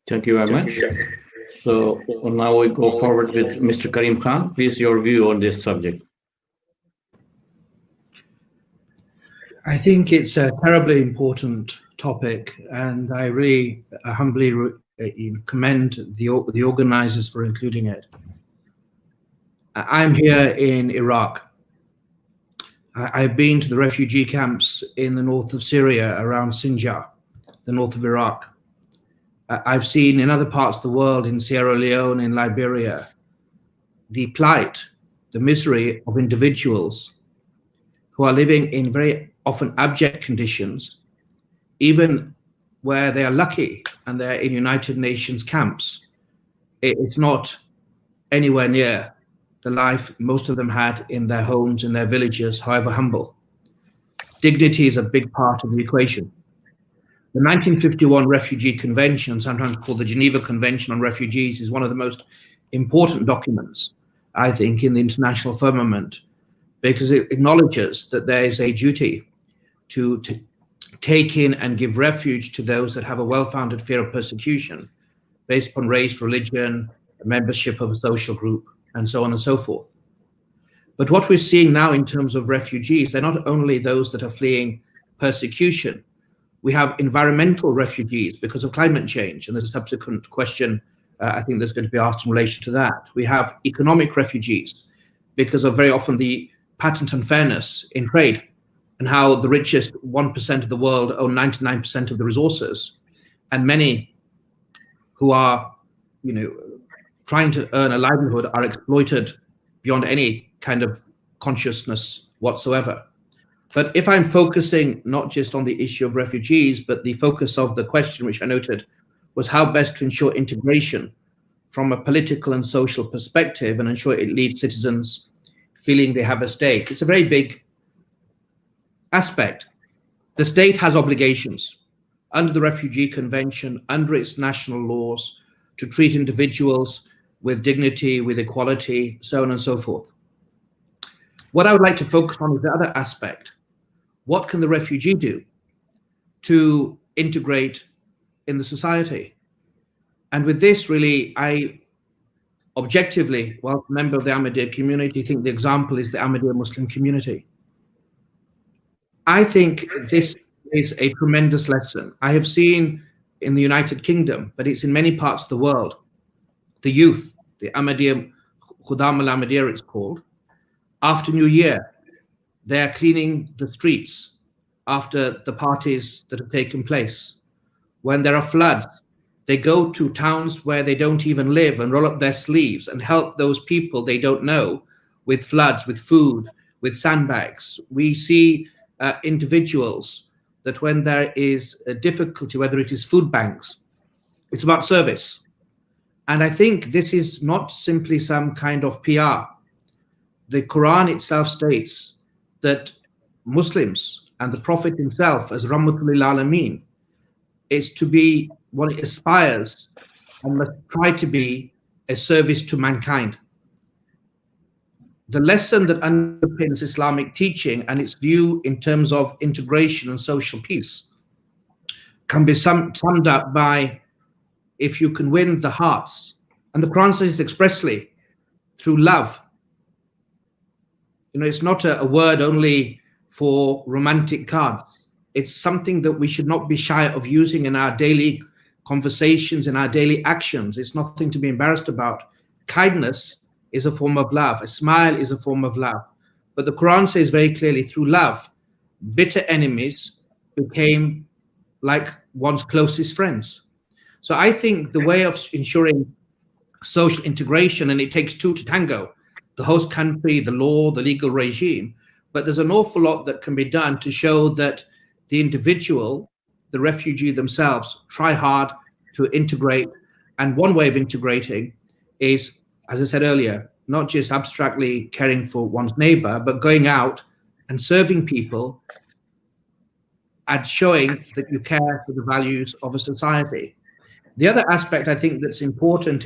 Thank you very much. So now we go forward with Mr. Karim Khan. Please, your view on this subject. I think it's a terribly important topic, and I really humbly commend the organizers for including it. I'm here in Iraq. I've been to the refugee camps in the north of Syria, around Sinjar, the north of Iraq. I've seen in other parts of the world, in Sierra Leone, in Liberia, the plight, the misery of individuals who are living in very often abject conditions, even where they are lucky and they're in United Nations camps. It's not anywhere near the life most of them had in their homes, in their villages, however humble. Dignity is a big part of the equation. The 1951 Refugee Convention, sometimes called the Geneva Convention on Refugees, is one of the most important documents, I think, in the international firmament, because it acknowledges that there is a duty to take in and give refuge to those that have a well-founded fear of persecution based upon race, religion, membership of a social group, and so on and so forth. But what we're seeing now in terms of refugees, they're not only those that are fleeing persecution. We have environmental refugees because of climate change, and there's a subsequent question I think there's going to be asked in relation to that. We have economic refugees because of very often the patent unfairness in trade and how the richest 1% of the world own 99% of the resources, and many who are, trying to earn a livelihood are exploited beyond any kind of consciousness whatsoever. But if I'm focusing not just on the issue of refugees, but the focus of the question, which I noted, was how best to ensure integration from a political and social perspective and ensure it leaves citizens feeling they have a stake. It's a very big aspect. The state has obligations under the Refugee Convention, under its national laws, to treat individuals with dignity, with equality, so on and so forth. What I would like to focus on is the other aspect. What can the refugee do to integrate in the society? And with this, really, I objectively, while a member of the Ahmadiyya community, think the example is the Ahmadiyya Muslim community. I think this is a tremendous lesson. I have seen in the United Kingdom, but it's in many parts of the world, the youth, the Ahmadiyya, Khudam al-Ahmadiyya it's called, after New Year, they are cleaning the streets after the parties that have taken place. When there are floods, they go to towns where they don't even live and roll up their sleeves and help those people they don't know with floods, with food, with sandbags. We see individuals that when there is a difficulty, whether it is food banks, it's about service. And I think this is not simply some kind of PR. The Quran itself states that Muslims and the Prophet himself as Rahmatul lil Alameen is to be what it aspires and must try to be a service to mankind. The lesson that underpins Islamic teaching and its view in terms of integration and social peace can be summed up by, if you can win the hearts, and the Quran says expressly, through love. It's not a word only for romantic cards. It's something that we should not be shy of using in our daily conversations, in our daily actions. It's nothing to be embarrassed about. Kindness is a form of love. A smile is a form of love. But the Quran says very clearly, through love, bitter enemies became like one's closest friends. So I think the way of ensuring social integration, and it takes two to tango, the host country, the law, the legal regime, but there's an awful lot that can be done to show that the individual, the refugee themselves, try hard to integrate. And one way of integrating is, as I said earlier, not just abstractly caring for one's neighbor, but going out and serving people and showing that you care for the values of a society. The other aspect I think that's important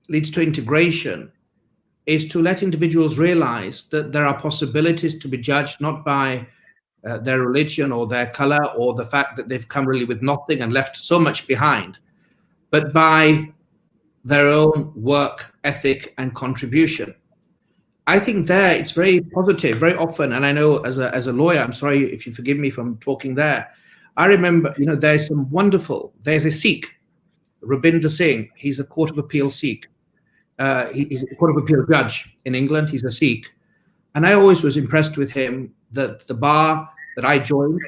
leads to integration, is to let individuals realize that there are possibilities to be judged not by their religion or their color or the fact that they've come really with nothing and left so much behind, but by their own work ethic and contribution. I think there it's very positive, very often, and I know as a lawyer, I'm sorry if you forgive me from talking there, I remember, there's a Sikh, Rubinder Singh, he's a Court of Appeal Sikh. He's a Court of Appeal judge in England, he's a Sikh. And I always was impressed with him that the bar that I joined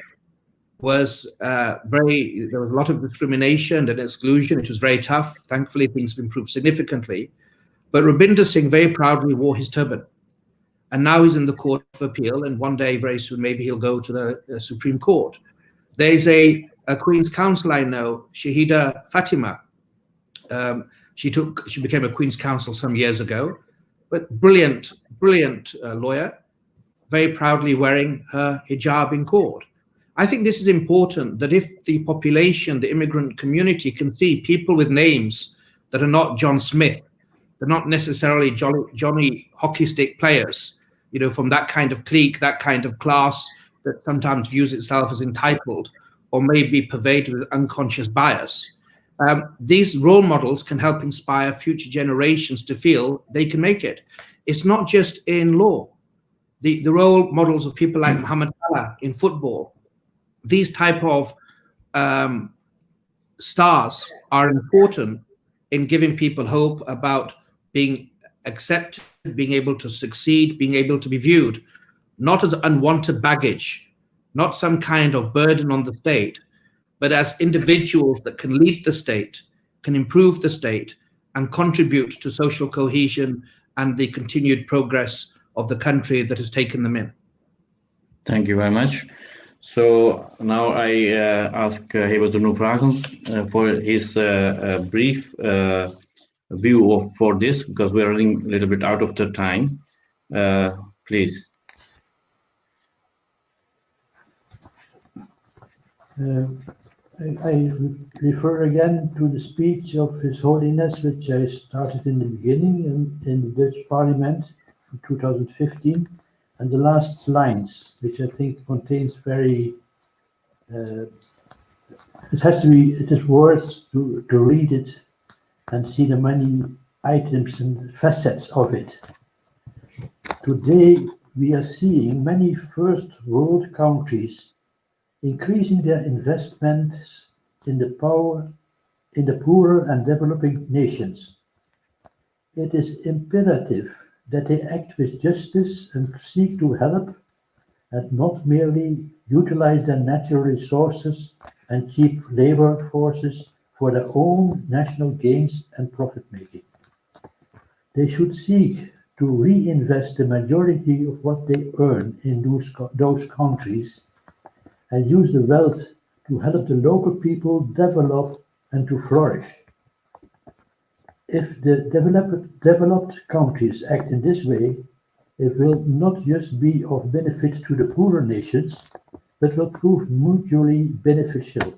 was there was a lot of discrimination and exclusion. It was very tough. Thankfully, things have improved significantly. But Rubinder Singh very proudly wore his turban. and now he's in the Court of Appeal, and one day very soon maybe he'll go to the Supreme Court. There's a Queen's Counsel I know, Shahida Fatima. She became a Queen's Counsel some years ago, but brilliant lawyer, very proudly wearing her hijab in court. I think this is important, that if the population, the immigrant community, can see people with names that are not John Smith, they're not necessarily Johnny hockey stick players, you know, from that kind of clique, that kind of class that sometimes views itself as entitled or may be pervaded with unconscious bias. These role models can help inspire future generations to feel they can make it. It's not just in law. The role models of people like Muhammad Salah in football, these type of stars are important in giving people hope about being accepted, being able to succeed, being able to be viewed, not as unwanted baggage, not some kind of burden on the state, but as individuals that can lead the state, can improve the state, and contribute to social cohesion and the continued progress of the country that has taken them in. Thank you very much. So now I ask Hibbatunoer Verhagen for his brief view for this, because we're running a little bit out of the time. Please. I refer again to the speech of His Holiness, which I started in the beginning in the Dutch Parliament in 2015, and the last lines, which I think contains very, it is worth to read it and see the many items and facets of it. Today, we are seeing many first world countries increasing their investments in the poorer and developing nations. It is imperative that they act with justice and seek to help, and not merely utilize their natural resources and cheap labor forces for their own national gains and profit-making. They should seek to reinvest the majority of what they earn in those countries and use the wealth to help the local people develop and to flourish. If the developed countries act in this way, it will not just be of benefit to the poorer nations, but will prove mutually beneficial.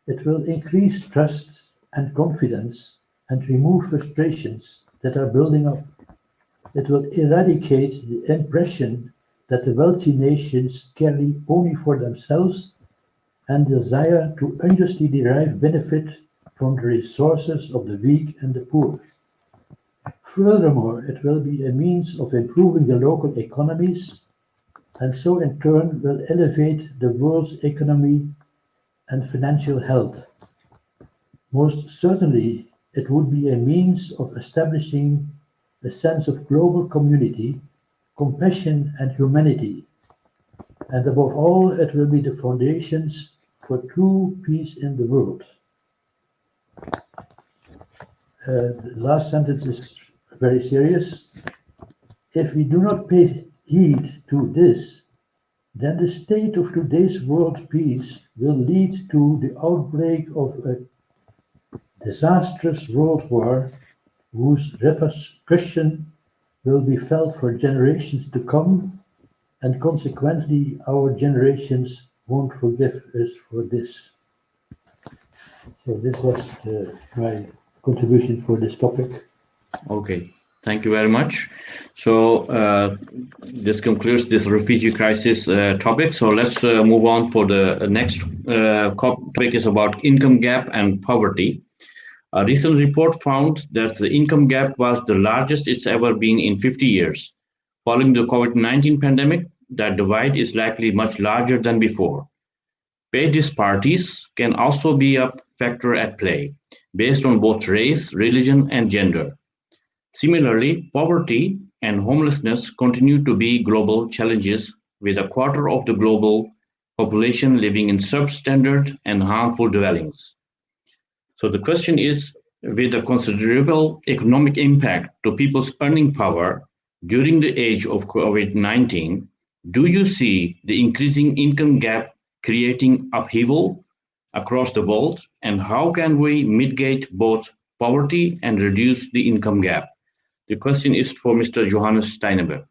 It will increase trust and confidence and remove frustrations that are building up. It will eradicate the impression that the wealthy nations carry only for themselves and desire to unjustly derive benefit from the resources of the weak and the poor. Furthermore, it will be a means of improving the local economies, and so in turn will elevate the world's economy and financial health. Most certainly, it would be a means of establishing a sense of global community, compassion and humanity, and above all, it will be the foundations for true peace in the world. The last sentence is very serious. If we do not pay heed to this, then the state of today's world peace will lead to the outbreak of a disastrous world war whose repercussion will be felt for generations to come, and consequently our generations won't forgive us for this. So this was my contribution for this topic. Okay, thank you very much. So this concludes this refugee crisis topic. So let's move on for the next topic is about income gap and poverty. A recent report found that the income gap was the largest it's ever been in 50 years. Following the COVID-19 pandemic, that divide is likely much larger than before. Pay disparities can also be a factor at play, based on both race, religion, and gender. Similarly, poverty and homelessness continue to be global challenges, with a quarter of the global population living in substandard and harmful dwellings. So the question is, with a considerable economic impact to people's earning power, during the age of COVID-19, do you see the increasing income gap creating upheaval across the world? And how can we mitigate both poverty and reduce the income gap? The question is for Mr. Johannes Steijnebrugh.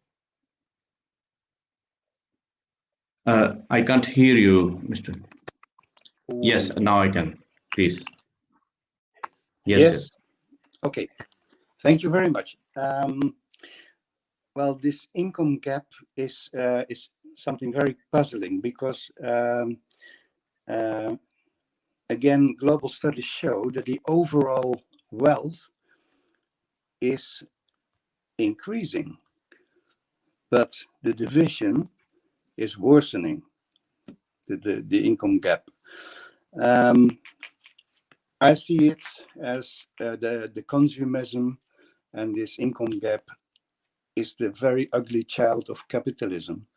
I can't hear you, Mr. Yes, now I can, please. Yes. Okay. Thank you very much. Well, this income gap is something very puzzling because, again, global studies show that the overall wealth is increasing, but the division is worsening, the income gap. I see it as the consumerism and this income gap is the very ugly child of capitalism.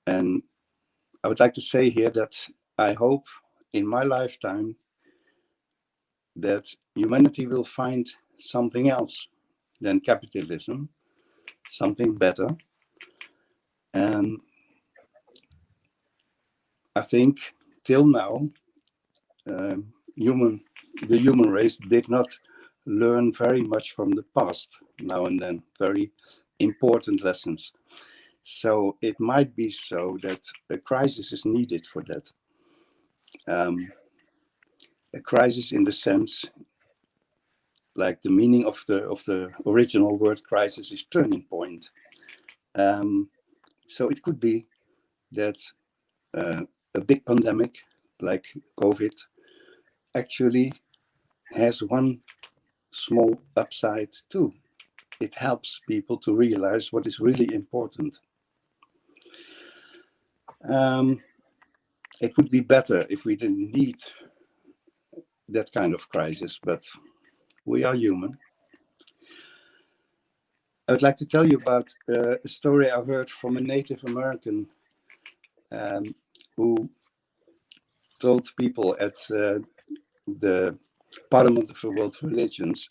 And I would like to say here that I hope in my lifetime that humanity will find something else than capitalism, something better. And I think till now, the human race did not learn very much from the past now and then, very important lessons. So it might be so that a crisis is needed for that. A crisis in the sense, like the meaning of the original word crisis is turning point. So it could be that a big pandemic like COVID actually has one small upside too. It helps people to realize what is really important. It would be better if we didn't need that kind of crisis, but we are human. I would like to tell you about a story I heard from a Native American who told people at the Parliament of the World Religions,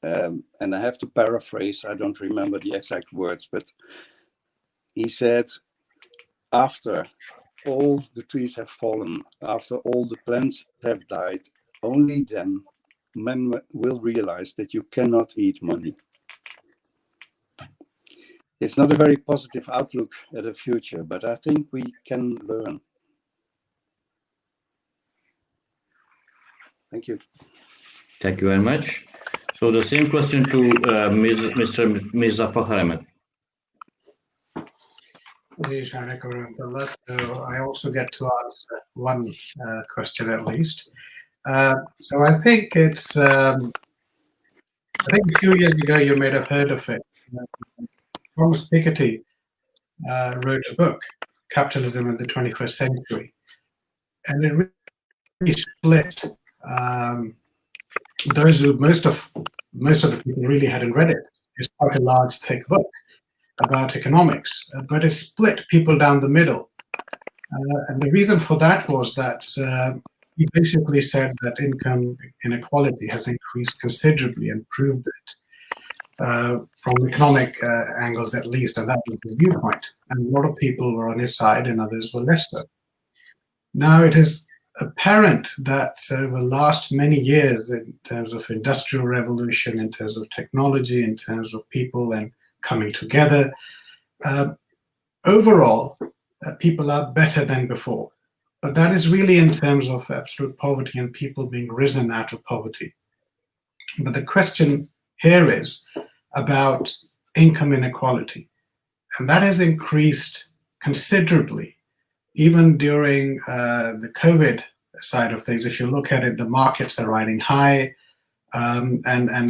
and I have to paraphrase, I don't remember the exact words, but he said, after all the trees have fallen, after all the plants have died, only then men will realize that you cannot eat money. It's not a very positive outlook at the future, but I think we can learn. Thank you. Thank you very much. So the same question to Mr. Mirza Fakhr Ahmed. So I also get to answer one question at least. So I think it's, I think a few years ago you may have heard of it. Thomas Piketty wrote a book, Capitalism in the 21st Century, and it really split those who most of the people really hadn't read it. It's quite a large, thick book about economics, but it split people down the middle. And the reason for that was that he basically said that income inequality has increased considerably and proved it from economic angles at least, and that was his viewpoint. And a lot of people were on his side and others were less so. Now it is apparent that over the last many years, in terms of industrial revolution, in terms of technology, in terms of people and coming together, overall, people are better than before. But that is really in terms of absolute poverty and people being risen out of poverty. But the question here is about income inequality. And that has increased considerably, even during the COVID side of things. If you look at it, the markets are riding high, and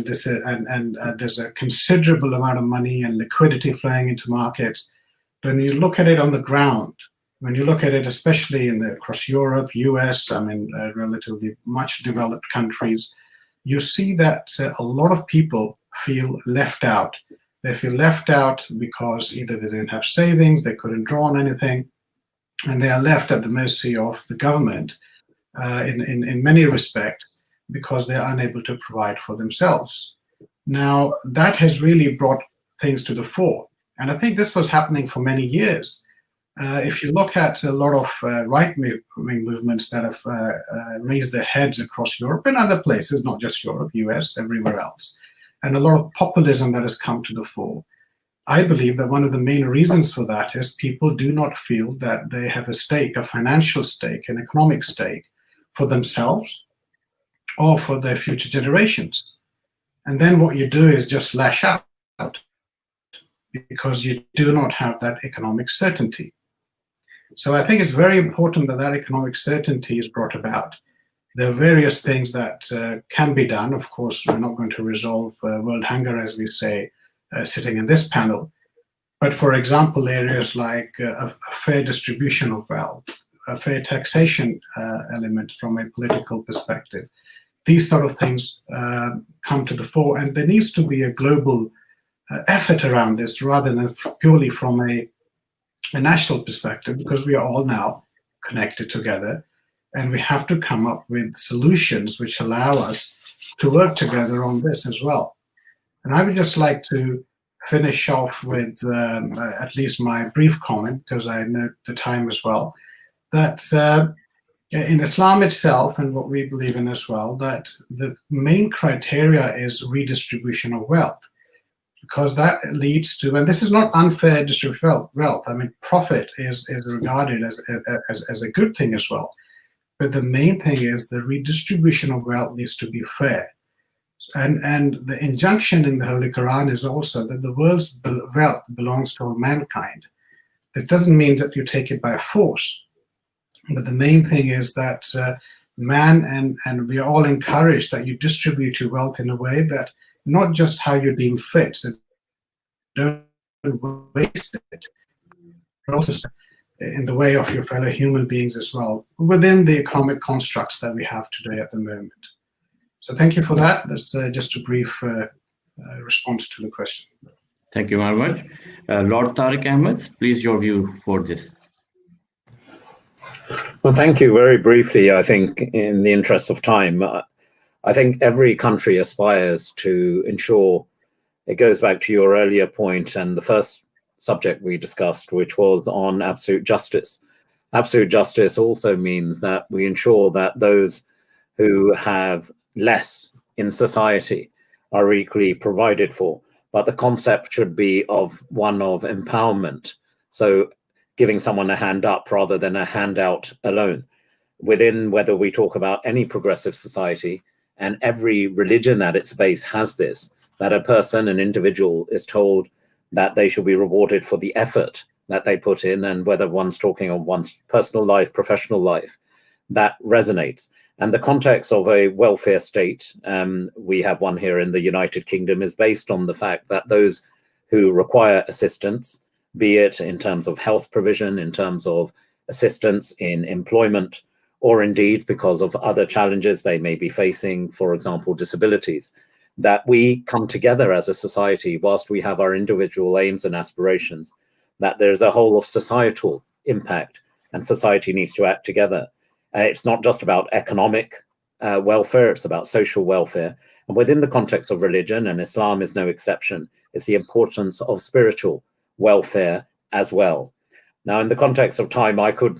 there's a considerable amount of money and liquidity flowing into markets. But when you look at it on the ground, when you look at it, especially across Europe, US, relatively much developed countries, you see that a lot of people feel left out. They feel left out because either they didn't have savings, they couldn't draw on anything, and they are left at the mercy of the government in many respects because they are unable to provide for themselves. Now, that has really brought things to the fore. And I think this was happening for many years. If you look at a lot of right-wing movements that have raised their heads across Europe and other places, not just Europe, US, everywhere else, and a lot of populism that has come to the fore, I believe that one of the main reasons for that is people do not feel that they have a stake, a financial stake, an economic stake for themselves or for their future generations. And then what you do is just lash out because you do not have that economic certainty. So I think it's very important that that economic certainty is brought about. There are various things that can be done. Of course, we're not going to resolve world hunger, as we say, sitting in this panel. But for example, areas like a fair distribution of wealth, a fair taxation element from a political perspective, these sort of things come to the fore. And there needs to be a global effort around this rather than purely from a national perspective, because we are all now connected together and we have to come up with solutions which allow us to work together on this as well. And I would just like to finish off with at least my brief comment, because I know the time as well, that in Islam itself and what we believe in as well, that the main criteria is redistribution of wealth. Because that leads to, and this is not unfair distribution of wealth. I mean, profit is regarded as a good thing as well. But the main thing is the redistribution of wealth needs to be fair. And the injunction in the Holy Quran is also that the world's wealth belongs to all mankind. This doesn't mean that you take it by force. But the main thing is that man and we are all encouraged that you distribute your wealth in a way that not just how you deem fit, so don't waste it, but also in the way of your fellow human beings as well, within the economic constructs that we have today at the moment. So thank you for that. That's just a brief response to the question. Thank you very much. Lord Tariq Ahmed, please your view for this. Well, thank you. Very briefly, I think in the interest of time, I think every country aspires to ensure, it goes back to your earlier point and the first subject we discussed, which was on absolute justice. Absolute justice also means that we ensure that those who have less in society are equally provided for. But the concept should be one of empowerment. So giving someone a hand up rather than a handout alone. Within whether we talk about any progressive society, and every religion at its base has this, that a person, an individual, is told that they should be rewarded for the effort that they put in, and whether one's talking of one's personal life, professional life, that resonates. And the context of a welfare state, we have one here in the United Kingdom, is based on the fact that those who require assistance, be it in terms of health provision, in terms of assistance in employment, or indeed because of other challenges they may be facing, for example, disabilities, that we come together as a society whilst we have our individual aims and aspirations, that there's a whole of societal impact and society needs to act together. It's not just about economic welfare, it's about social welfare. And within the context of religion, and Islam is no exception, is the importance of spiritual welfare as well. Now, in the context of time, I could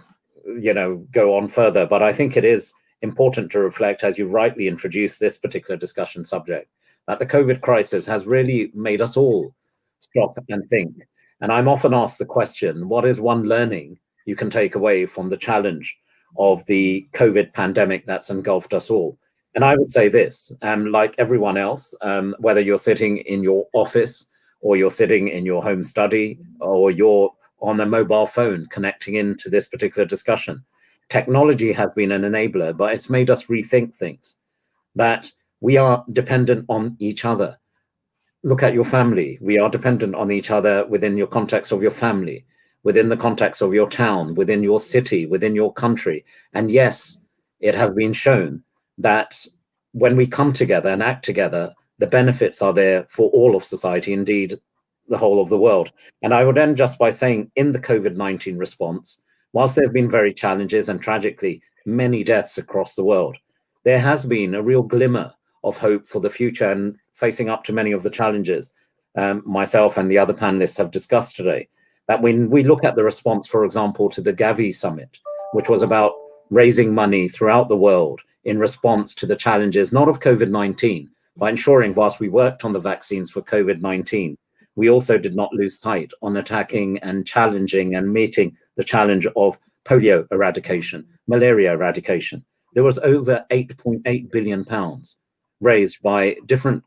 go on further, but I think it is important to reflect, as you rightly introduced this particular discussion subject, that the COVID crisis has really made us all stop and think. And I'm often asked the question, what is one learning you can take away from the challenge of the COVID pandemic that's engulfed us all? And I would say this, like everyone else, whether you're sitting in your office or you're sitting in your home study or you're on a mobile phone connecting into this particular discussion. Technology has been an enabler, but it's made us rethink things, that we are dependent on each other. Look at your family. We are dependent on each other within your context of your family, within the context of your town, within your city, within your country. And yes, it has been shown that when we come together and act together, the benefits are there for all of society, indeed, the whole of the world. And I would end just by saying, in the COVID-19 response, whilst there have been very challenges and tragically many deaths across the world, there has been a real glimmer of hope for the future and facing up to many of the challenges. myself and the other panelists have discussed today. That when we look at the response, for example, to the Gavi summit, which was about raising money throughout the world in response to the challenges, not of COVID-19, by ensuring whilst we worked on the vaccines for COVID-19, we also did not lose sight on attacking and challenging and meeting the challenge of polio eradication, malaria eradication. There was over £8.8 billion raised by different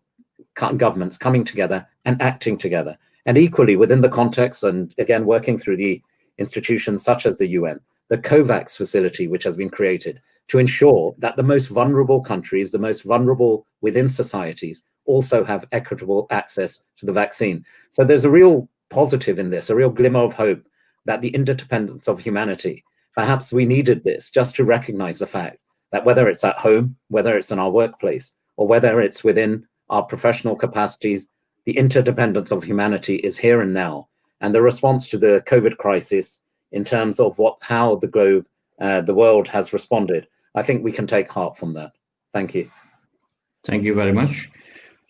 governments coming together and acting together. And equally within the context, and again, working through the institutions such as the UN, the COVAX facility, which has been created to ensure that the most vulnerable countries, the most vulnerable within societies, also have equitable access to the vaccine. So there's a real positive in this, a real glimmer of hope that the interdependence of humanity, perhaps we needed this just to recognize the fact that whether it's at home, whether it's in our workplace, or whether it's within our professional capacities, the interdependence of humanity is here and now. And the response to the COVID crisis in terms of how the globe, the world has responded, I think we can take heart from that. Thank you. Thank you very much.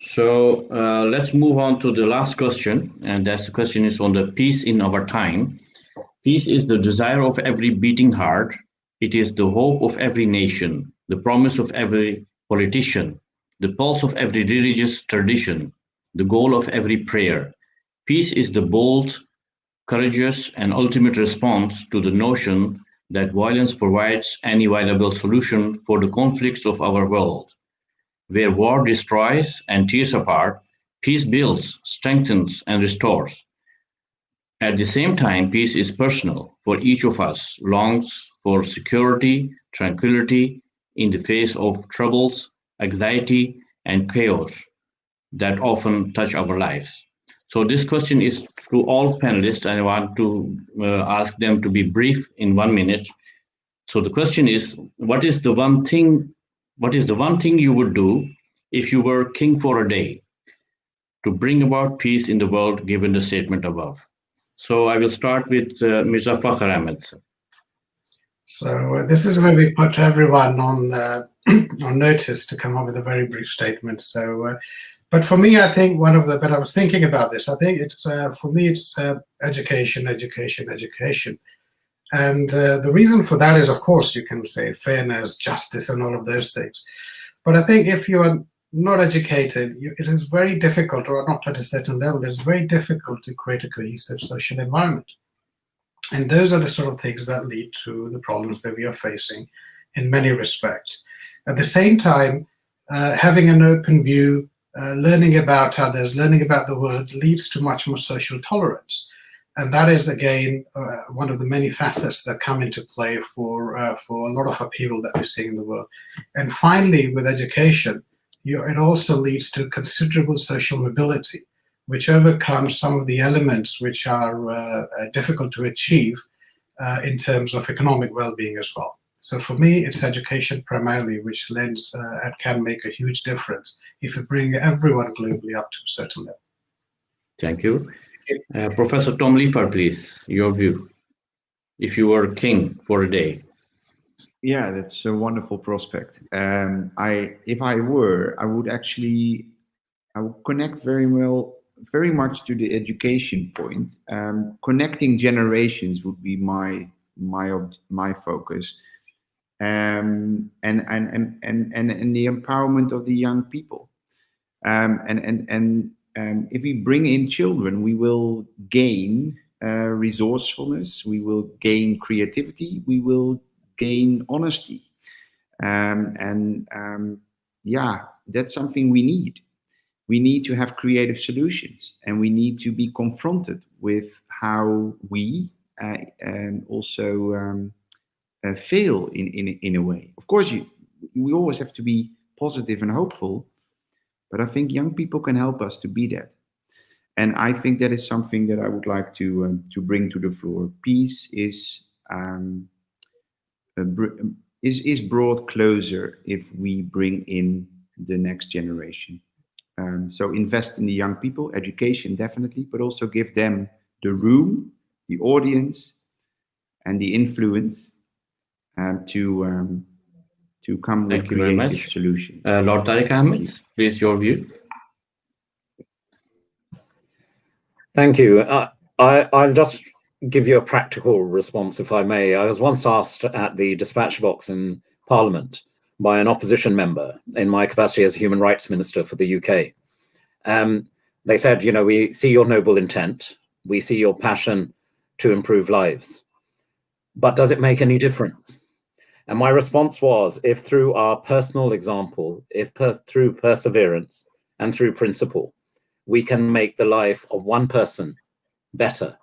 So let's move on to the last question. And that question is on the peace in our time. Peace is the desire of every beating heart. It is the hope of every nation, the promise of every politician, the pulse of every religious tradition, the goal of every prayer. Peace is the bold, courageous, and ultimate response to the notion that violence provides any viable solution for the conflicts of our world. Where war destroys and tears apart, peace builds, strengthens, and restores. At the same time, peace is personal, for each of us longs for security, tranquility in the face of troubles, anxiety, and chaos that often touch our lives. So this question is to all panelists, and I want to ask them to be brief in 1 minute. So the question is, what is the one thing you would do if you were king for a day to bring about peace in the world, given the statement above? So I will start with Mirza Fakhr Ahmed. So this is where we put everyone on notice to come up with a very brief statement. So, but for me, I think when I was thinking about this, I think it's for me it's education, education, education. And the reason for that is, of course, you can say fairness, justice, and all of those things. But I think if you are not educated, it is very difficult, or not at a certain level, it's very difficult to create a cohesive social environment. And those are the sort of things that lead to the problems that we are facing in many respects. At the same time, having an open view, learning about others, learning about the world leads to much more social tolerance. And that is, again, one of the many facets that come into play for a lot of upheaval that we're seeing in the world. And finally, with education, it also leads to considerable social mobility, which overcomes some of the elements which are difficult to achieve in terms of economic well-being as well. So for me, it's education primarily, which lends and can make a huge difference if you bring everyone globally up to a certain level. Thank you. Professor Ton Liefaard, please, your view. If you were king for a day. Yeah, that's a wonderful prospect. If I were, I would connect very much to the education point. Connecting generations would be my focus, and the empowerment of the young people. If we bring in children, we will gain resourcefulness, we will gain creativity, we will gain honesty. Yeah, that's something we need. We need to have creative solutions, and we need to be confronted with how we also fail in a way. Of course, we always have to be positive and hopeful, but I think young people can help us to be that. And I think that is something that I would like to bring to the floor. Peace is brought closer if we bring in the next generation. So invest in the young people, education definitely, but also give them the room, the audience, and the influence to come with creative solutions. Lord Tariq Ahmed, please, your view. Thank you. I'll just give you a practical response, if I may. I was once asked at the dispatch box in Parliament by an opposition member in my capacity as Human Rights Minister for the UK. They said, you know, we see your noble intent, we see your passion to improve lives, but does it make any difference? And my response was, if through our personal example, if through perseverance and through principle, we can make the life of one person better,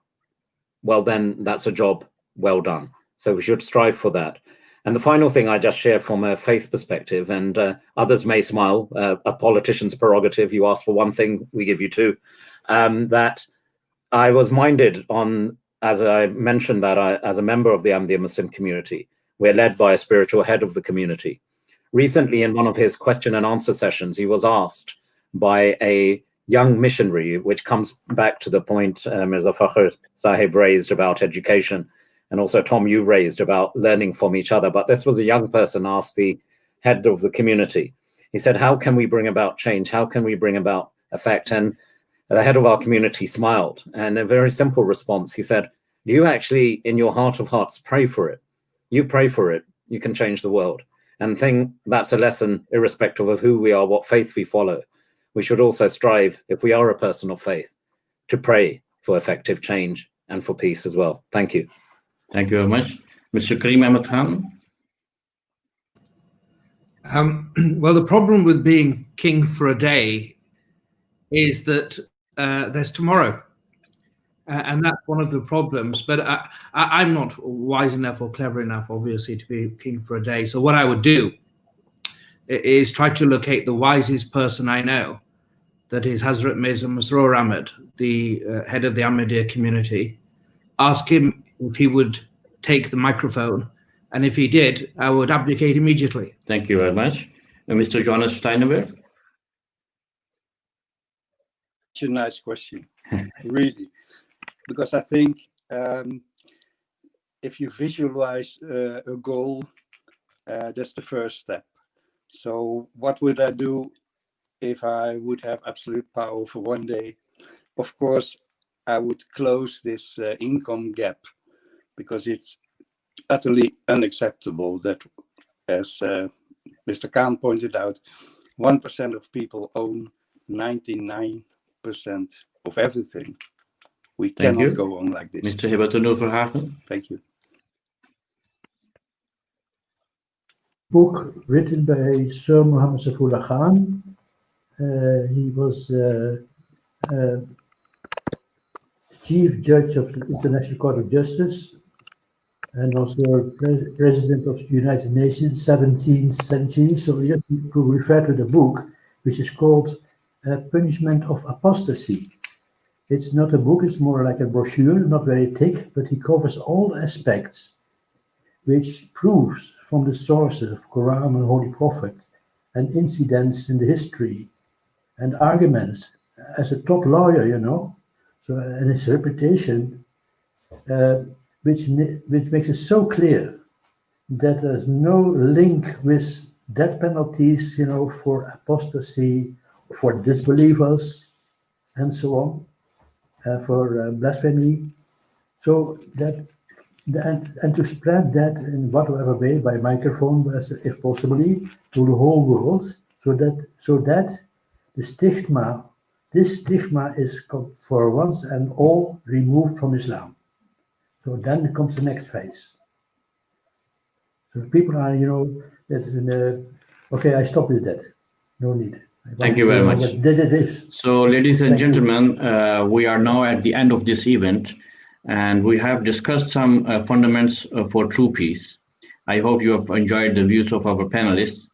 well, then that's a job well done. So we should strive for that. And the final thing I just share from a faith perspective, and others may smile, a politician's prerogative, you ask for one thing, we give you two, that I was minded on, as I mentioned, that as a member of the Ahmadiyya Muslim community, we're led by a spiritual head of the community. Recently, in one of his question and answer sessions, he was asked by a young missionary, which comes back to the point Mirza Fakhr Sahib raised about education, and also Tom, you raised about learning from each other. But this was a young person asked the head of the community. He said, how can we bring about change? How can we bring about effect? And the head of our community smiled, and a very simple response. He said, do you actually, in your heart of hearts, pray for it? You pray for it, you can change the world. And think that's a lesson, irrespective of who we are, what faith we follow. We should also strive, if we are a person of faith, to pray for effective change and for peace as well. Thank you. Thank you very much. Mr. Karim Khan. Well, the problem with being king for a day is that there's tomorrow. And that's one of the problems. But I'm not wise enough or clever enough, obviously, to be king for a day. So what I would do is try to locate the wisest person I know, that is Hazrat Mirza Masroor Ahmad, the head of the Ahmadiyya community, ask him if he would take the microphone. And if he did, I would abdicate immediately. Thank you very much. Mr. Johannes Steijnebrugh. Such a nice question, really. Because I think if you visualize a goal, that's the first step. So what would I do if I would have absolute power for one day? Of course, I would close this income gap, because it's utterly unacceptable that, as Mr. Khan pointed out, 1% of people own 99% of everything. We cannot go on like this. Mr. Hibbatunoer Verhagen. Thank you. Book written by Sir Muhammad Saifullah Khan. He was Chief Judge of the International Court of Justice and also President of the United Nations, 17th century. So we have to refer to the book, which is called Punishment of Apostasy. It's not a book, it's more like a brochure, not very thick, but he covers all aspects which proves from the sources of Quran and Holy Prophet and incidents in the history and arguments as a top lawyer, you know. So, and his reputation, which makes it so clear that there's no link with death penalties, you know, for apostasy, for disbelievers, and so on. For blasphemy, so that and to spread that in whatever way, by microphone, if possibly, to the whole world, so that this stigma is for once and all removed from Islam. So then comes the next phase. So people are, you know, that's okay. I stop with that. No need. Thank you very much. So, ladies and gentlemen, we are now at the end of this event, and we have discussed some fundamentals for true peace. I hope you have enjoyed the views of our panelists.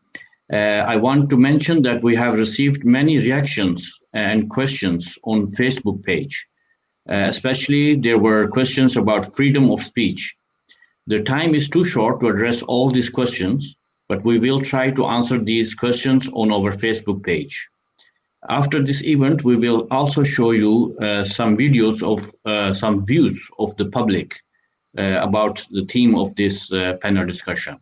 I want to mention that we have received many reactions and questions on Facebook page. Especially, there were questions about freedom of speech. The time is too short to address all these questions, but we will try to answer these questions on our Facebook page. After this event, we will also show you some videos of some views of the public about the theme of this panel discussion.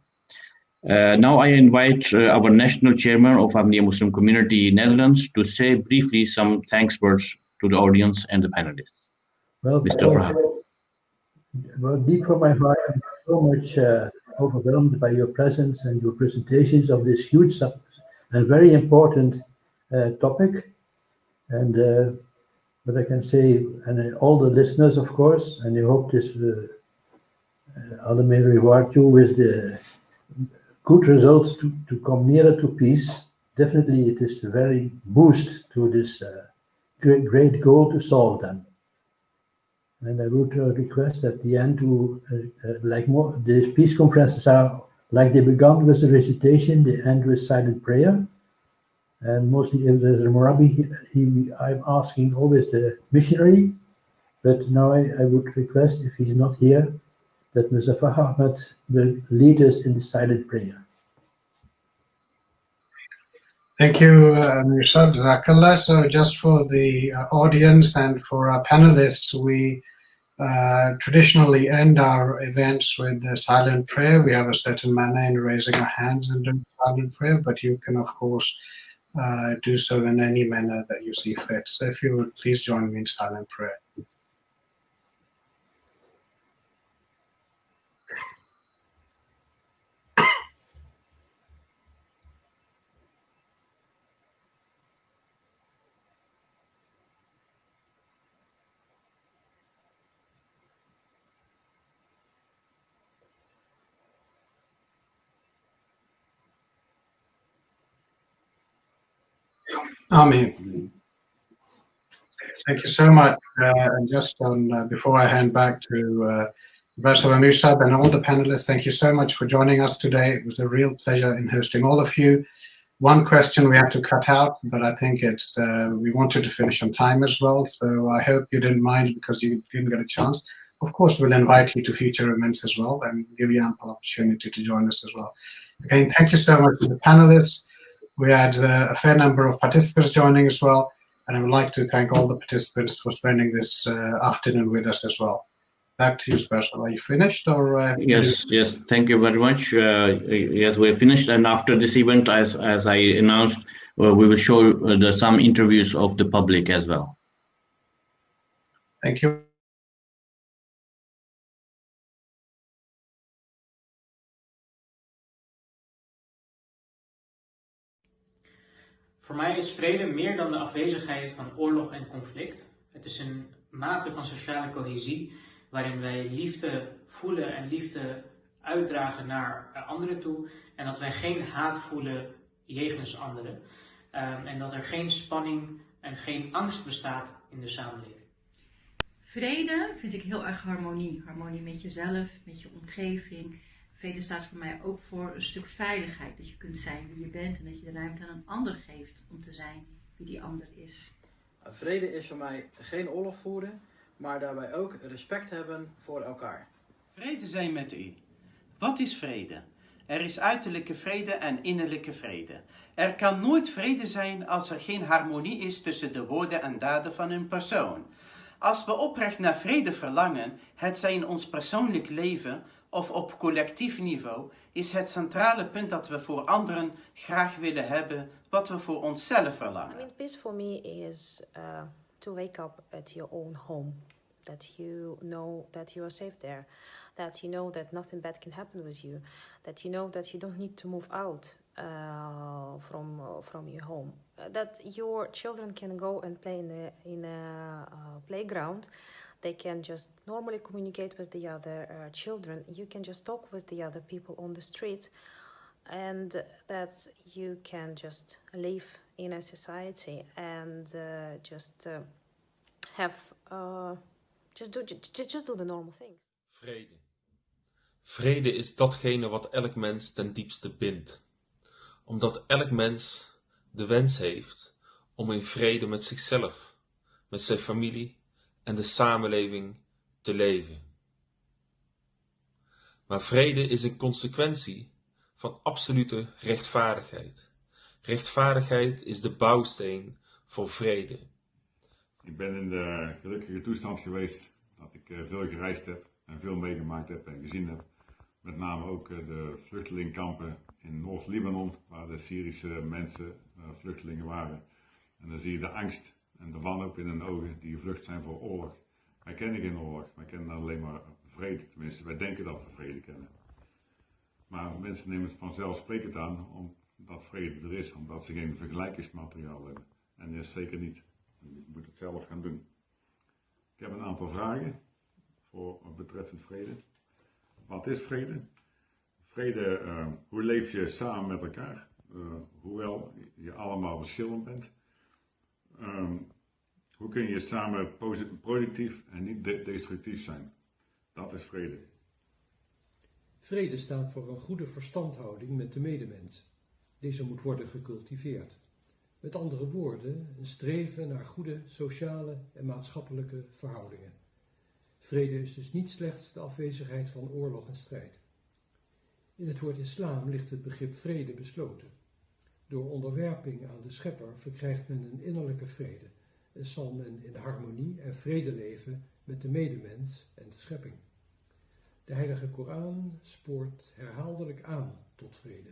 Now I invite our national chairman of Ahmadiyya Muslim Community Netherlands to say briefly some thanks words to the audience and the panelists. Well, Mr. Verhagen. well, deep from my heart, I'm so much overwhelmed by your presence and your presentations of this huge and very important topic. And what I can say, and all the listeners, of course, and I hope this Allah may reward you with the good results to come nearer to peace. Definitely, it is a very boost to this great goal to solve them. And I would request at the end to, like more, the peace conferences are like they began with the recitation, they end with silent prayer. And mostly if there's a Marabi, I'm asking always the missionary, but now I would request, if he's not here, that Mr. Ahmed will lead us in the silent prayer. Thank you, Mirsad, Jazakallah. So just for the audience and for our panelists, we traditionally end our events with the silent prayer. We have a certain manner in raising our hands and doing silent prayer, but you can, of course, do so in any manner that you see fit. So if you would please join me in silent prayer. Amen. Thank you so much. And just on before I hand back to Professor Mirsad and all the panelists, thank you so much for joining us today. It was a real pleasure in hosting all of you. One question we had to cut out, but I think it's we wanted to finish on time as well. So I hope you didn't mind because you didn't get a chance. Of course, we'll invite you to future events as well and give you ample opportunity to join us as well. Again, thank you so much to the panelists. We had a fair number of participants joining as well, and I would like to thank all the participants for spending this afternoon with us as well. Back to you, Special. Are you finished? Or Yes. Thank you very much. Yes, we're finished, and after this event, as I announced, we will show some interviews of the public as well. Thank you. Voor mij is vrede meer dan de afwezigheid van oorlog en conflict. Het is een mate van sociale cohesie waarin wij liefde voelen en liefde uitdragen naar anderen toe. En dat wij geen haat voelen jegens anderen. En dat er geen spanning en geen angst bestaat in de samenleving. Vrede vind ik heel erg harmonie. Harmonie met jezelf, met je omgeving. Vrede staat voor mij ook voor een stuk veiligheid. Dat je kunt zijn wie je bent en dat je de ruimte aan een ander geeft om te zijn wie die ander is. Vrede is voor mij geen oorlog voeren, maar daarbij ook respect hebben voor elkaar. Vrede zijn met u. Wat is vrede? Er is uiterlijke vrede en innerlijke vrede. Er kan nooit vrede zijn als er geen harmonie is tussen de woorden en daden van een persoon. Als we oprecht naar vrede verlangen, het zij in ons persoonlijk leven of op collectief niveau, is het centrale punt dat we voor anderen graag willen hebben wat we voor onszelf verlangen. Peace for me is to wake up at your own home. That you know that you are safe there. That you know that nothing bad can happen with you. That you know that you don't need to move out from your home. That your children can go and play in a playground. They can just normally communicate with the other children. You can just talk with the other people on the street. And that you can just live in a society and just do the normal things. Vrede. Vrede is datgene wat elk mens ten diepste bindt. Omdat elk mens de wens heeft om in vrede met zichzelf, met zijn familie en de samenleving te leven. Maar vrede is een consequentie van absolute rechtvaardigheid. Rechtvaardigheid is de bouwsteen voor vrede. Ik ben in de gelukkige toestand geweest dat ik veel gereisd heb en veel meegemaakt heb en gezien heb. Met name ook de vluchtelingkampen in Noord-Libanon, waar de Syrische mensen vluchtelingen waren. En dan zie je de angst en de wanhoop in hun ogen die gevlucht zijn voor oorlog Wij kennen geen oorlog, wij kennen alleen maar vrede. Tenminste, wij denken dat we vrede kennen. Maar mensen nemen het vanzelfsprekend aan omdat vrede er is, omdat ze geen vergelijkingsmateriaal hebben. En dat is zeker niet. Je moet het zelf gaan doen. Ik heb een aantal vragen voor betreffend vrede. Wat is vrede? Vrede, hoe leef je samen met elkaar? Hoewel je allemaal verschillend bent. Hoe kun je samen productief en niet destructief zijn? Dat is vrede. Vrede staat voor een goede verstandhouding met de medemens. Deze moet worden gecultiveerd. Met andere woorden, een streven naar goede sociale en maatschappelijke verhoudingen. Vrede is dus niet slechts de afwezigheid van oorlog en strijd. In het woord islam ligt het begrip vrede besloten. Door onderwerping aan de schepper verkrijgt men een innerlijke vrede en zal men in harmonie en vrede leven met de medemens en de schepping. De Heilige Koran spoort herhaaldelijk aan tot vrede.